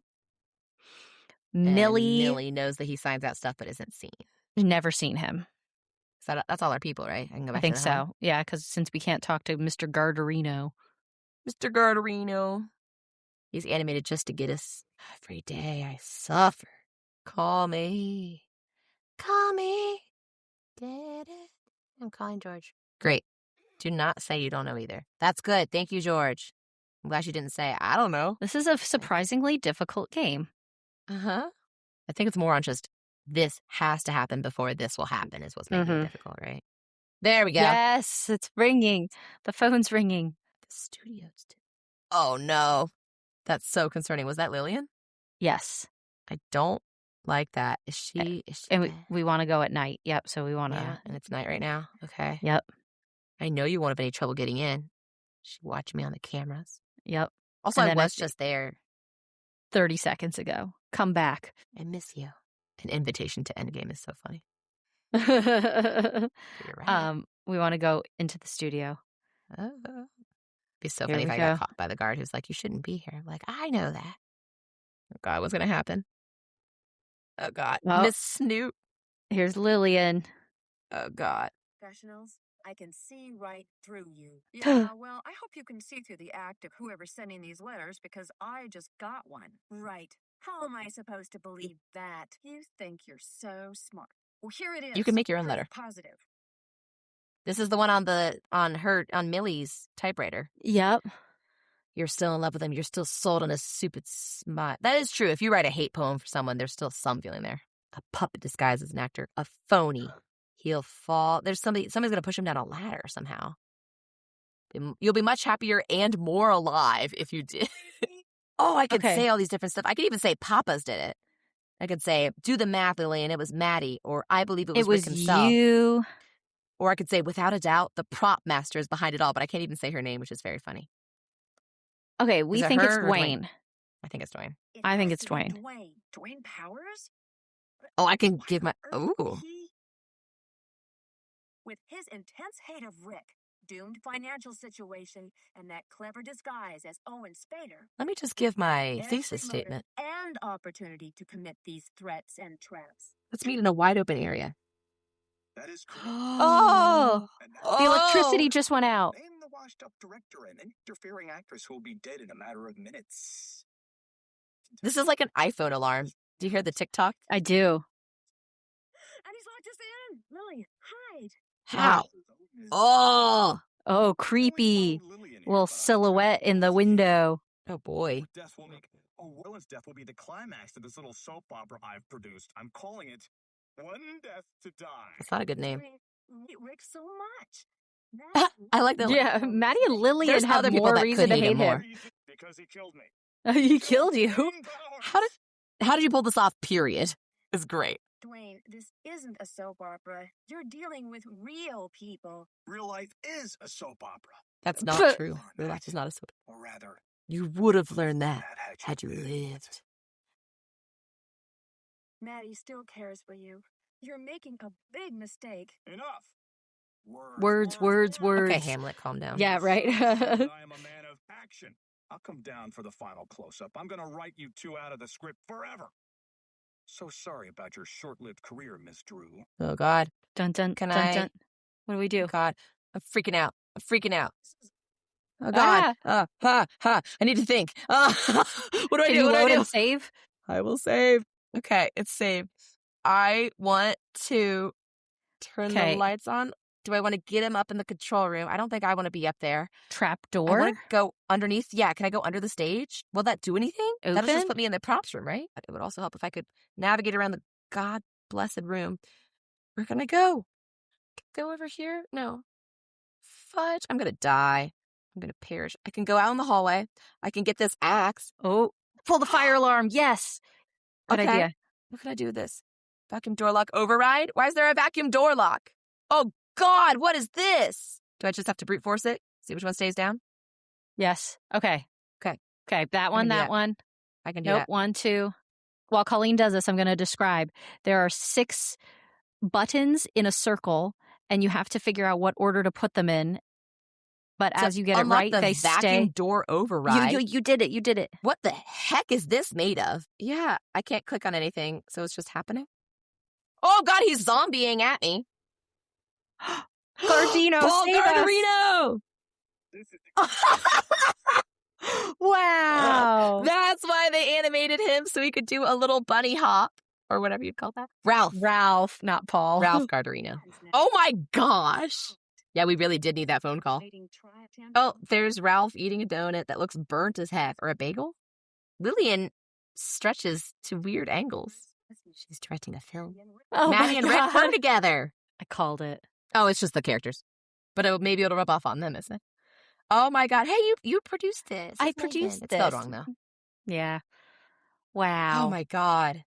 Millie knows that he signs out stuff but isn't seen. Never seen him. So that's all our people, right? I can go back I think to so. home. Yeah, because since we can't talk to Mr. Gardarino. Mr. Gardarino. He's animated just to get us. Every day I suffer. Call me. Call me. Did it? I'm calling George. Great. Do not say you don't know either. That's good. Thank you, George. I'm glad you didn't say, I don't know. This is a surprisingly difficult game. Uh-huh. I think it's more on just this has to happen before this will happen is what's making it difficult, right? There we go. Yes, it's ringing. The phone's ringing. The studio's too. Oh, no. That's so concerning. Was that Lillian? Yes. I don't like that. Is she and we want to go at night. Yep. So we want to. Yeah, and it's night right now. Okay. Yep. I know you won't have any trouble getting in. She watched me on the cameras. Yep. Also, I was just there 30 seconds ago. Come back. I miss you. An invitation to Endgame is so funny. You're right. We want to go into the studio. Oh. It'd be so funny if I got caught by the guard who's like, you shouldn't be here. I'm like, I know that. Oh, God, what's going to happen? Oh, God. Miss Snoot. Here's Lillian. Oh, God. Professionals. I can see right through you. Yeah, well, I hope you can see through the act of whoever's sending these letters because I just got one. Right. How am I supposed to believe that? You think you're so smart. Well, here it is. You can make your own Proof letter. Positive. This is the one on Millie's typewriter. Yep. You're still in love with him. You're still sold on his stupid smile. That is true. If you write a hate poem for someone, there's still some feeling there. A puppet disguised as an actor. A phony. He'll fall. There's somebody's going to push him down a ladder somehow. You'll be much happier and more alive if you did. Oh, I could say all these different stuff. I could even say Papa's did it. I could say, do the math, Lily, and it was Maddie. Or I believe it was Rick himself. You. Or I could say, without a doubt, the prop master is behind it all. But I can't even say her name, which is very funny. Okay, we think it's Dwayne. I think it's Dwayne. I think it's Dwayne. Dwayne Powers? Oh, I can give my... Ooh. With his intense hate of Rick, doomed financial situation, and that clever disguise as Owen Spader. Let me just give my thesis statement. And opportunity to commit these threats and traps. Let's meet in a wide open area. That is correct. Oh! The electricity just went out. Name the washed-up director and interfering actress who will be dead in a matter of minutes. This is like an iPhone alarm. Do you hear the TikTok? I do. And he's locked us in. Lily, hide. How? Oh, creepy. Little silhouette in the window. Oh, boy. Will's death will be the climax of this little soap opera I've produced. I'm calling it One Death to Die. That's not a good name. Rick so much. I like that. Yeah, Maddie and Lillian have more reason to hate him. Because he killed me. He killed you? How did you pull this off, period? It's great. Dwayne, this isn't a soap opera. You're dealing with real people. Real life is a soap opera. That's not true. Real life is not a soap opera. Or rather, you would have learned that had you lived. Maddie still cares for you. You're making a big mistake. Enough. Words. Okay, Hamlet, calm down. Yeah, right. I am a man of action. I'll come down for the final close-up. I'm going to write you two out of the script forever. So sorry about your short-lived career, Miss Drew. Oh, God. Dun, dun, Can dun, I? Dun. What do we do? God, I'm freaking out. Oh, God. I need to think. What do I do? What do I do? And save? I will save. Okay, it's saved. I want to turn the lights on. Do I want to get him up in the control room? I don't think I want to be up there. Trap I door? want to go underneath. Yeah, can I go under the stage? Will that do anything? That'll just Open? put me in the props room, right? It would also help if I could navigate around the God-blessed room. Where can I go? Go over here? No. Fudge. I'm going to die. I'm going to perish. I can go out in the hallway. I can get this axe. Oh, pull the fire alarm. Yes. Good idea. What can I do with this? Vacuum door lock override? Why is there a vacuum door lock? Oh, God, what is this? Do I just have to brute force it? See which one stays down? Yes. Okay. That one, that. one. I can do Nope. that. 1, 2. While Colleen does this, I'm going to describe. There are 6 buttons in a circle, and you have to figure out what order to put them in. But as you get it right, they vacuum stay. door override. You did it. You did it. What the heck is this made of? Yeah, I can't click on anything, so it's just happening. Oh, God, he's zombieing at me. Gardino, Paul save Gardino! Wow. That's why they animated him, so he could do a little bunny hop, or whatever you'd call that. Ralph, not Paul. Ralph Gardarino. Oh, my gosh. Yeah, we really did need that phone call. Oh, there's Ralph eating a donut that looks burnt as heck. Or a bagel? Lillian stretches to weird angles. She's directing a film. Oh, Maddie and Rick were together. I called it. Oh, it's just the characters. But maybe it'll rub off on them, isn't it? Oh, my God. Hey, you produced this. I It's produced Meghan. It's this. spelled wrong, though. Yeah. Wow. Oh, my God.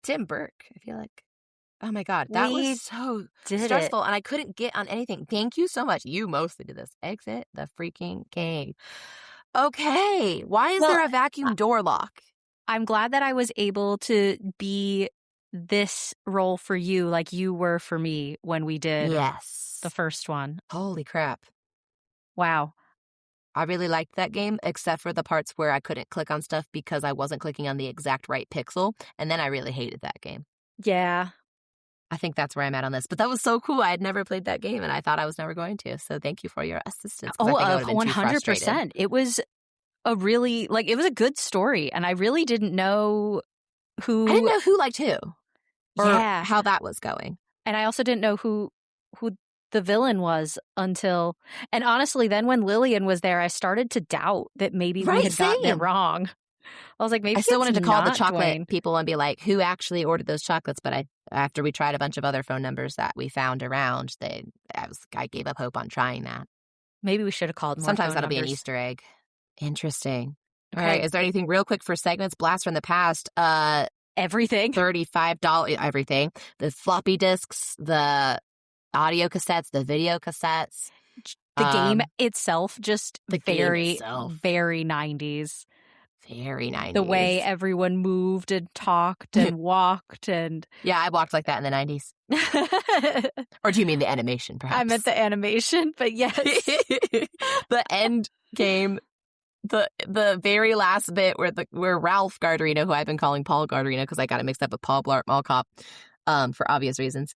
Tim Burke, I feel like. Oh, my God. That We was so did stressful, and I couldn't get on anything. Thank you so much. You mostly did this. Exit the freaking game. Okay. Why is there a vacuum door lock? I'm glad that I was able to be this role for you like you were for me when we did the first one. Holy crap. Wow. I really liked that game, except for the parts where I couldn't click on stuff because I wasn't clicking on the exact right pixel, and then I really hated that game. Yeah. I think that's where I'm at on this. But that was so cool. I had never played that game, and I thought I was never going to. So thank you for your assistance. 'Cause I think I would've been too frustrated. 100%. It was a really, it was a good story, and I really didn't know who... I didn't know who liked who. Or Yeah. how that was going. And I also didn't know who the villain was until... And honestly, then when Lillian was there, I started to doubt that maybe we had gotten it wrong. I was like, maybe I still wanted to call the not chocolate Dwayne. people and be like, who actually ordered those chocolates? But after we tried a bunch of other phone numbers that we found around, I gave up hope on trying that. Maybe we should have called more Sometimes phone that'll be an numbers. Easter egg. Interesting. Okay. All right. Is there anything real quick for segments? Blast from the past. Everything. $35, everything. The floppy disks, the audio cassettes, the video cassettes. The game itself, just very 90s. Very 90s. The way everyone moved and talked and walked and... Yeah, I walked like that in the 90s. Or do you mean the animation, perhaps? I meant the animation, but yes. The end game, the very last bit where Ralph Gardarino, who I've been calling Paul Gardarino because I got it mixed up with Paul Blart Mall Cop for obvious reasons,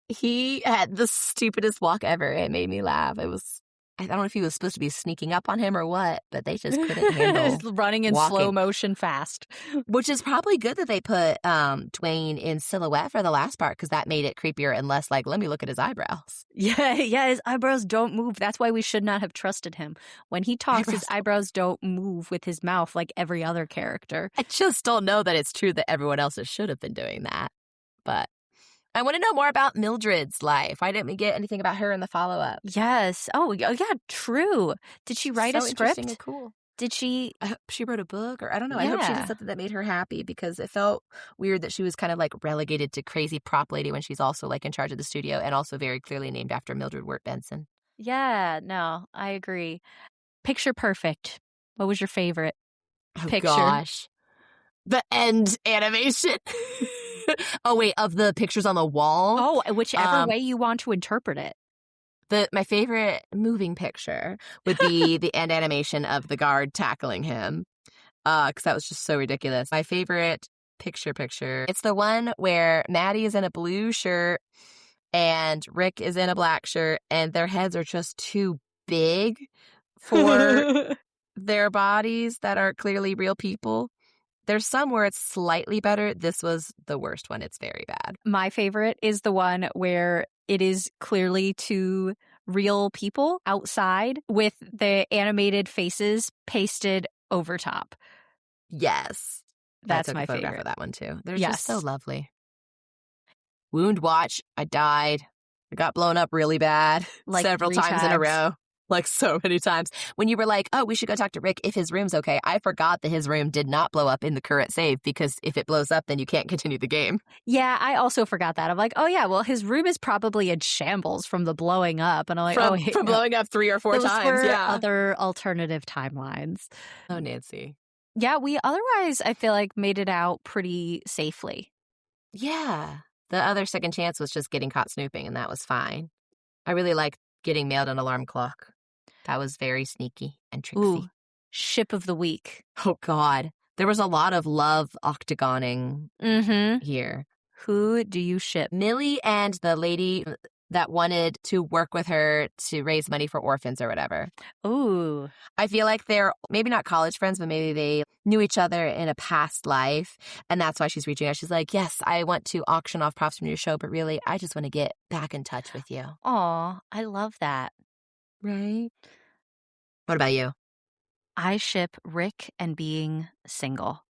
he had the stupidest walk ever. It made me laugh. I don't know if he was supposed to be sneaking up on him or what, but they just couldn't handle running in walking. slow motion fast. Which is probably good that they put Dwayne in silhouette for the last part, because that made it creepier and less like, let me look at his eyebrows. Yeah, his eyebrows don't move. That's why we should not have trusted him. When he talks, his eyebrows don't move with his mouth like every other character. I just don't know that it's true that everyone else should have been doing that. But I want to know more about Mildred's life. Why didn't we get anything about her in the follow-up? Yes. Oh, yeah, true. Did she write a script? Interesting and cool. Did she? I hope she wrote a book, or I don't know. I hope she did something that made her happy, because it felt weird that she was kind of like relegated to crazy prop lady when she's also like in charge of the studio and also very clearly named after Mildred Wirt Benson. Yeah, no, I agree. Picture perfect. What was your favorite picture? Gosh. The end animation. Oh, wait, of the pictures on the wall? Oh, whichever way you want to interpret it. My favorite moving picture would be the end animation of the guard tackling him, because that was just so ridiculous. My favorite picture, it's the one where Maddie is in a blue shirt and Rick is in a black shirt, and their heads are just too big for their bodies that are clearly real people. There's some where it's slightly better. This was the worst one. It's very bad. My favorite is the one where it is clearly two real people outside with the animated faces pasted over top. Yes. That's I took my a photograph favorite. of that one too. They're just so lovely. Wound watch. I died. I got blown up really bad. Like several 3 times in a times. row. Like so many times. When you were like, oh, we should go talk to Rick if his room's okay. I forgot that his room did not blow up in the current save, because if it blows up, then you can't continue the game. Yeah, I also forgot that. I'm like, oh yeah, well, his room is probably in shambles from the blowing up. And I'm like, from blowing up 3 or 4 those times. were Yeah. other alternative timelines. Oh, Nancy. Yeah, we otherwise, I feel like, made it out pretty safely. Yeah. The other second chance was just getting caught snooping, and that was fine. I really liked getting mailed an alarm clock. That was very sneaky and tricksy. Ooh, ship of the week. Oh, God. There was a lot of love octagoning here. Who do you ship? Millie and the lady that wanted to work with her to raise money for orphans or whatever. Ooh. I feel like they're maybe not college friends, but maybe they knew each other in a past life. And that's why she's reaching out. She's like, yes, I want to auction off props from your show, but really, I just want to get back in touch with you. Aw, I love that. Right? What about you? I ship Rick and being single.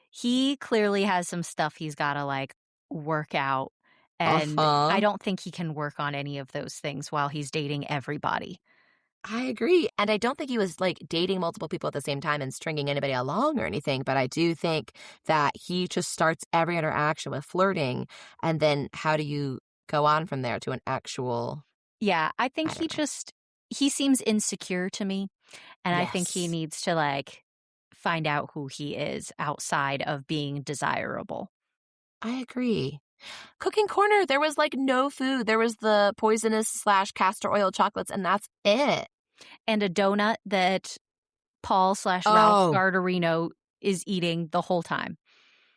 He clearly has some stuff he's got to like work out. And I don't think he can work on any of those things while he's dating everybody. I agree. And I don't think he was like dating multiple people at the same time and stringing anybody along or anything. But I do think that he just starts every interaction with flirting. And then how do you go on from there to an actual... Yeah, I think he seems insecure to me. And I think he needs to like find out who he is outside of being desirable. I agree. Cooking corner, there was like no food. There was the poisonous / castor oil chocolates, and that's it. And a donut that Paul / Ralph Gardarino is eating the whole time.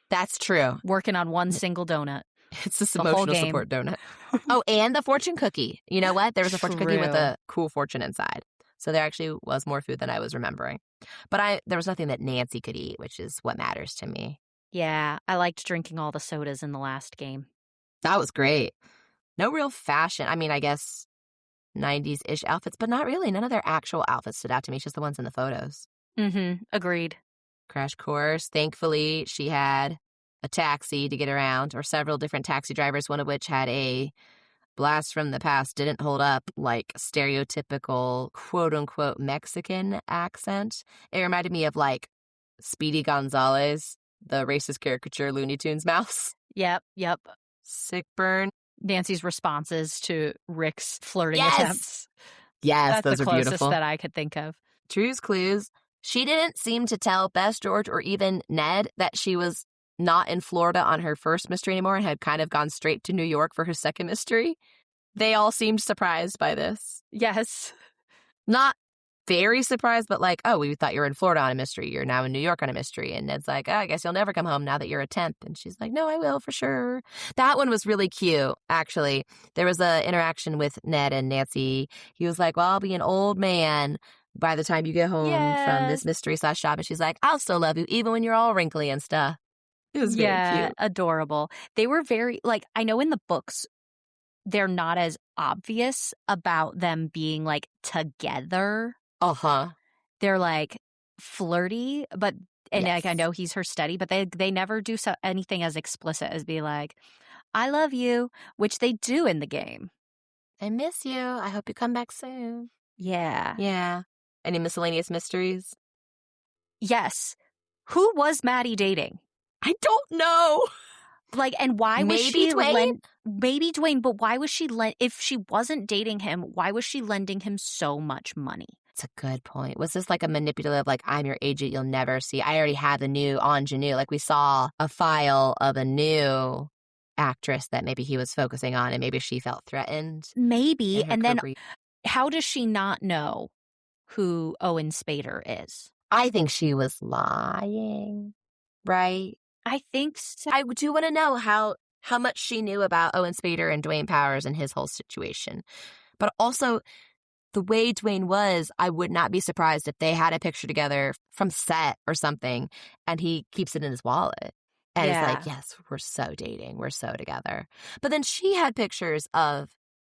That's true. Working on one single donut. It's this The whole emotional game. support donut. Oh, and the fortune cookie. You know what? There was a fortune cookie with True. a cool fortune inside. So there actually was more food than I was remembering. But there was nothing that Nancy could eat, which is what matters to me. Yeah, I liked drinking all the sodas in the last game. That was great. No real fashion. I mean, I guess 90s-ish outfits, but not really. None of their actual outfits stood out to me. It's just the ones in the photos. Agreed. Crash course. Thankfully, she had a taxi to get around, or several different taxi drivers, one of which had a blast from the past, didn't hold up, like stereotypical quote-unquote Mexican accent. It reminded me of like Speedy Gonzalez, the racist caricature Looney Tunes mouse. Yep. Sick burn. Nancy's responses to Rick's flirting Yes! attempts. Yes, That's those the are closest beautiful. that I could think of. True's clues. She didn't seem to tell Bess, George, or even Ned that she was not in Florida on her first mystery anymore and had kind of gone straight to New York for her second mystery. They all seemed surprised by this. Yes. Not very surprised, but like, oh, we thought you were in Florida on a mystery. You're now in New York on a mystery. And Ned's like, oh, I guess you'll never come home now that you're a temp. And she's like, no, I will for sure. That one was really cute, actually. There was an interaction with Ned and Nancy. He was like, well, I'll be an old man by the time you get home from this mystery/shop. And she's like, I'll still love you even when you're all wrinkly and stuff. It was very cute. Adorable. They were very, like, I know in the books, they're not as obvious about them being, like, together. Uh-huh. They're, like, flirty, but, and Yes. like, I know he's her steady, but they never do anything as explicit as be like, I love you, which they do in the game. I miss you. I hope you come back soon. Yeah. Yeah. Any miscellaneous mysteries? Yes. Who was Maddie dating? I don't know. Like, and why was Maybe she Dwayne? maybe Dwayne, but why was she if she wasn't dating him, why was she lending him so much money? It's a good point. Was this like a manipulative, like, I'm your agent, you'll never see? I already have the new ingenue. Like, we saw a file of a new actress that maybe he was focusing on, and maybe she felt threatened. Maybe. in her And then career. how does she not know who Owen Spader is? I think she was lying, right? I think so. I do want to know how much she knew about Owen Spader and Dwayne Powers and his whole situation. But also, the way Dwayne was, I would not be surprised if they had a picture together from set or something, and he keeps it in his wallet. And it's like, yes, we're so dating. We're so together. But then she had pictures of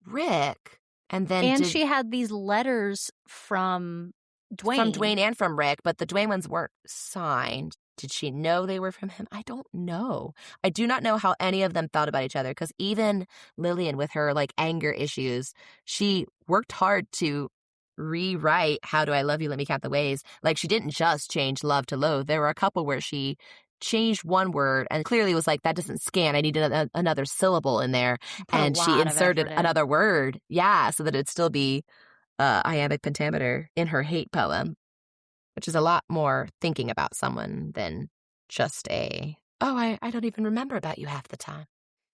Rick. And she had these letters from Dwayne. From Dwayne and from Rick, but the Dwayne ones weren't signed. Did she know they were from him? I don't know. I do not know how any of them felt about each other, because even Lillian, with her like anger issues, she worked hard to rewrite How Do I Love You, Let Me Count the Ways. Like, she didn't just change love to loathe. There were a couple where she changed one word and clearly was like, that doesn't scan. I need another syllable in there. And she inserted another word. Yeah, so that it'd still be iambic pentameter in her hate poem, which is a lot more thinking about someone than just I don't even remember about you half the time.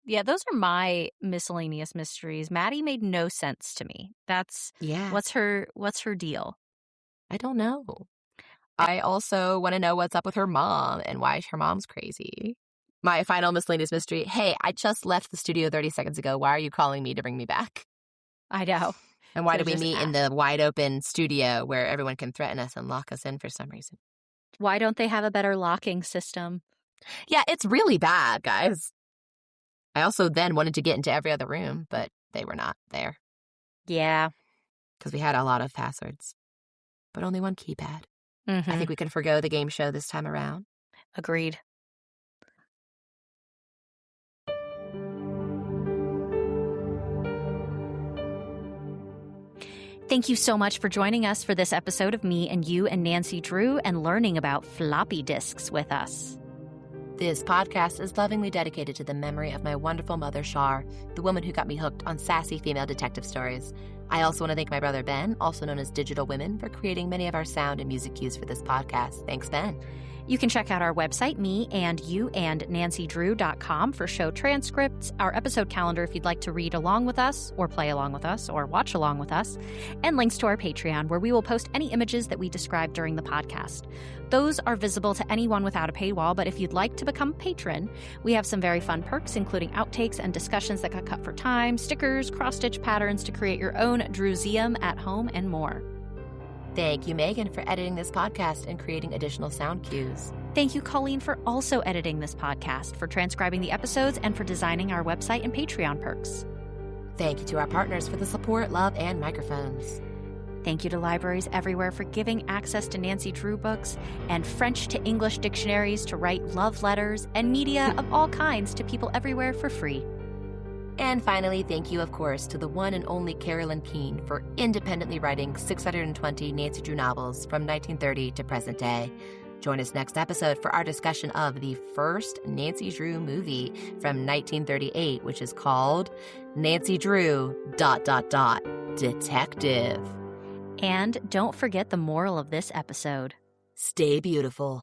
Yeah, those are my miscellaneous mysteries. Maddie made no sense to me. What's her deal? I don't know. I also want to know what's up with her mom and why her mom's crazy. My final miscellaneous mystery. Hey, I just left the studio 30 seconds ago. Why are you calling me to bring me back? I know. And why do we meet in the wide open studio where everyone can threaten us and lock us in for some reason? Why don't they have a better locking system? Yeah, it's really bad, guys. I also then wanted to get into every other room, but they were not there. Yeah. Because we had a lot of passwords, but only one keypad. Mm-hmm. I think we can forgo the game show this time around. Agreed. Thank you so much for joining us for this episode of Me and You and Nancy Drew and learning about floppy disks with us. This podcast is lovingly dedicated to the memory of my wonderful mother, Shar, the woman who got me hooked on sassy female detective stories. I also want to thank my brother Ben, also known as Digital Women, for creating many of our sound and music cues for this podcast. Thanks, Ben. You can check out our website, MeAndYouAndNancyDrew.com, for show transcripts, our episode calendar if you'd like to read along with us, or play along with us, or watch along with us, and links to our Patreon, where we will post any images that we describe during the podcast. Those are visible to anyone without a paywall, but if you'd like to become a patron, we have some very fun perks, including outtakes and discussions that got cut for time, stickers, cross-stitch patterns to create your own Drewseum at home, and more. Thank you, Megan, for editing this podcast and creating additional sound cues. Thank you, Colleen, for also editing this podcast, for transcribing the episodes, and for designing our website and Patreon perks. Thank you to our partners for the support, love, and microphones. Thank you to libraries everywhere for giving access to Nancy Drew books and French to English dictionaries to write love letters and media of all kinds to people everywhere for free. And finally, thank you, of course, to the one and only Carolyn Keene for independently writing 620 Nancy Drew novels from 1930 to present day. Join us next episode for our discussion of the first Nancy Drew movie from 1938, which is called Nancy Drew ... Detective. And don't forget the moral of this episode. Stay beautiful.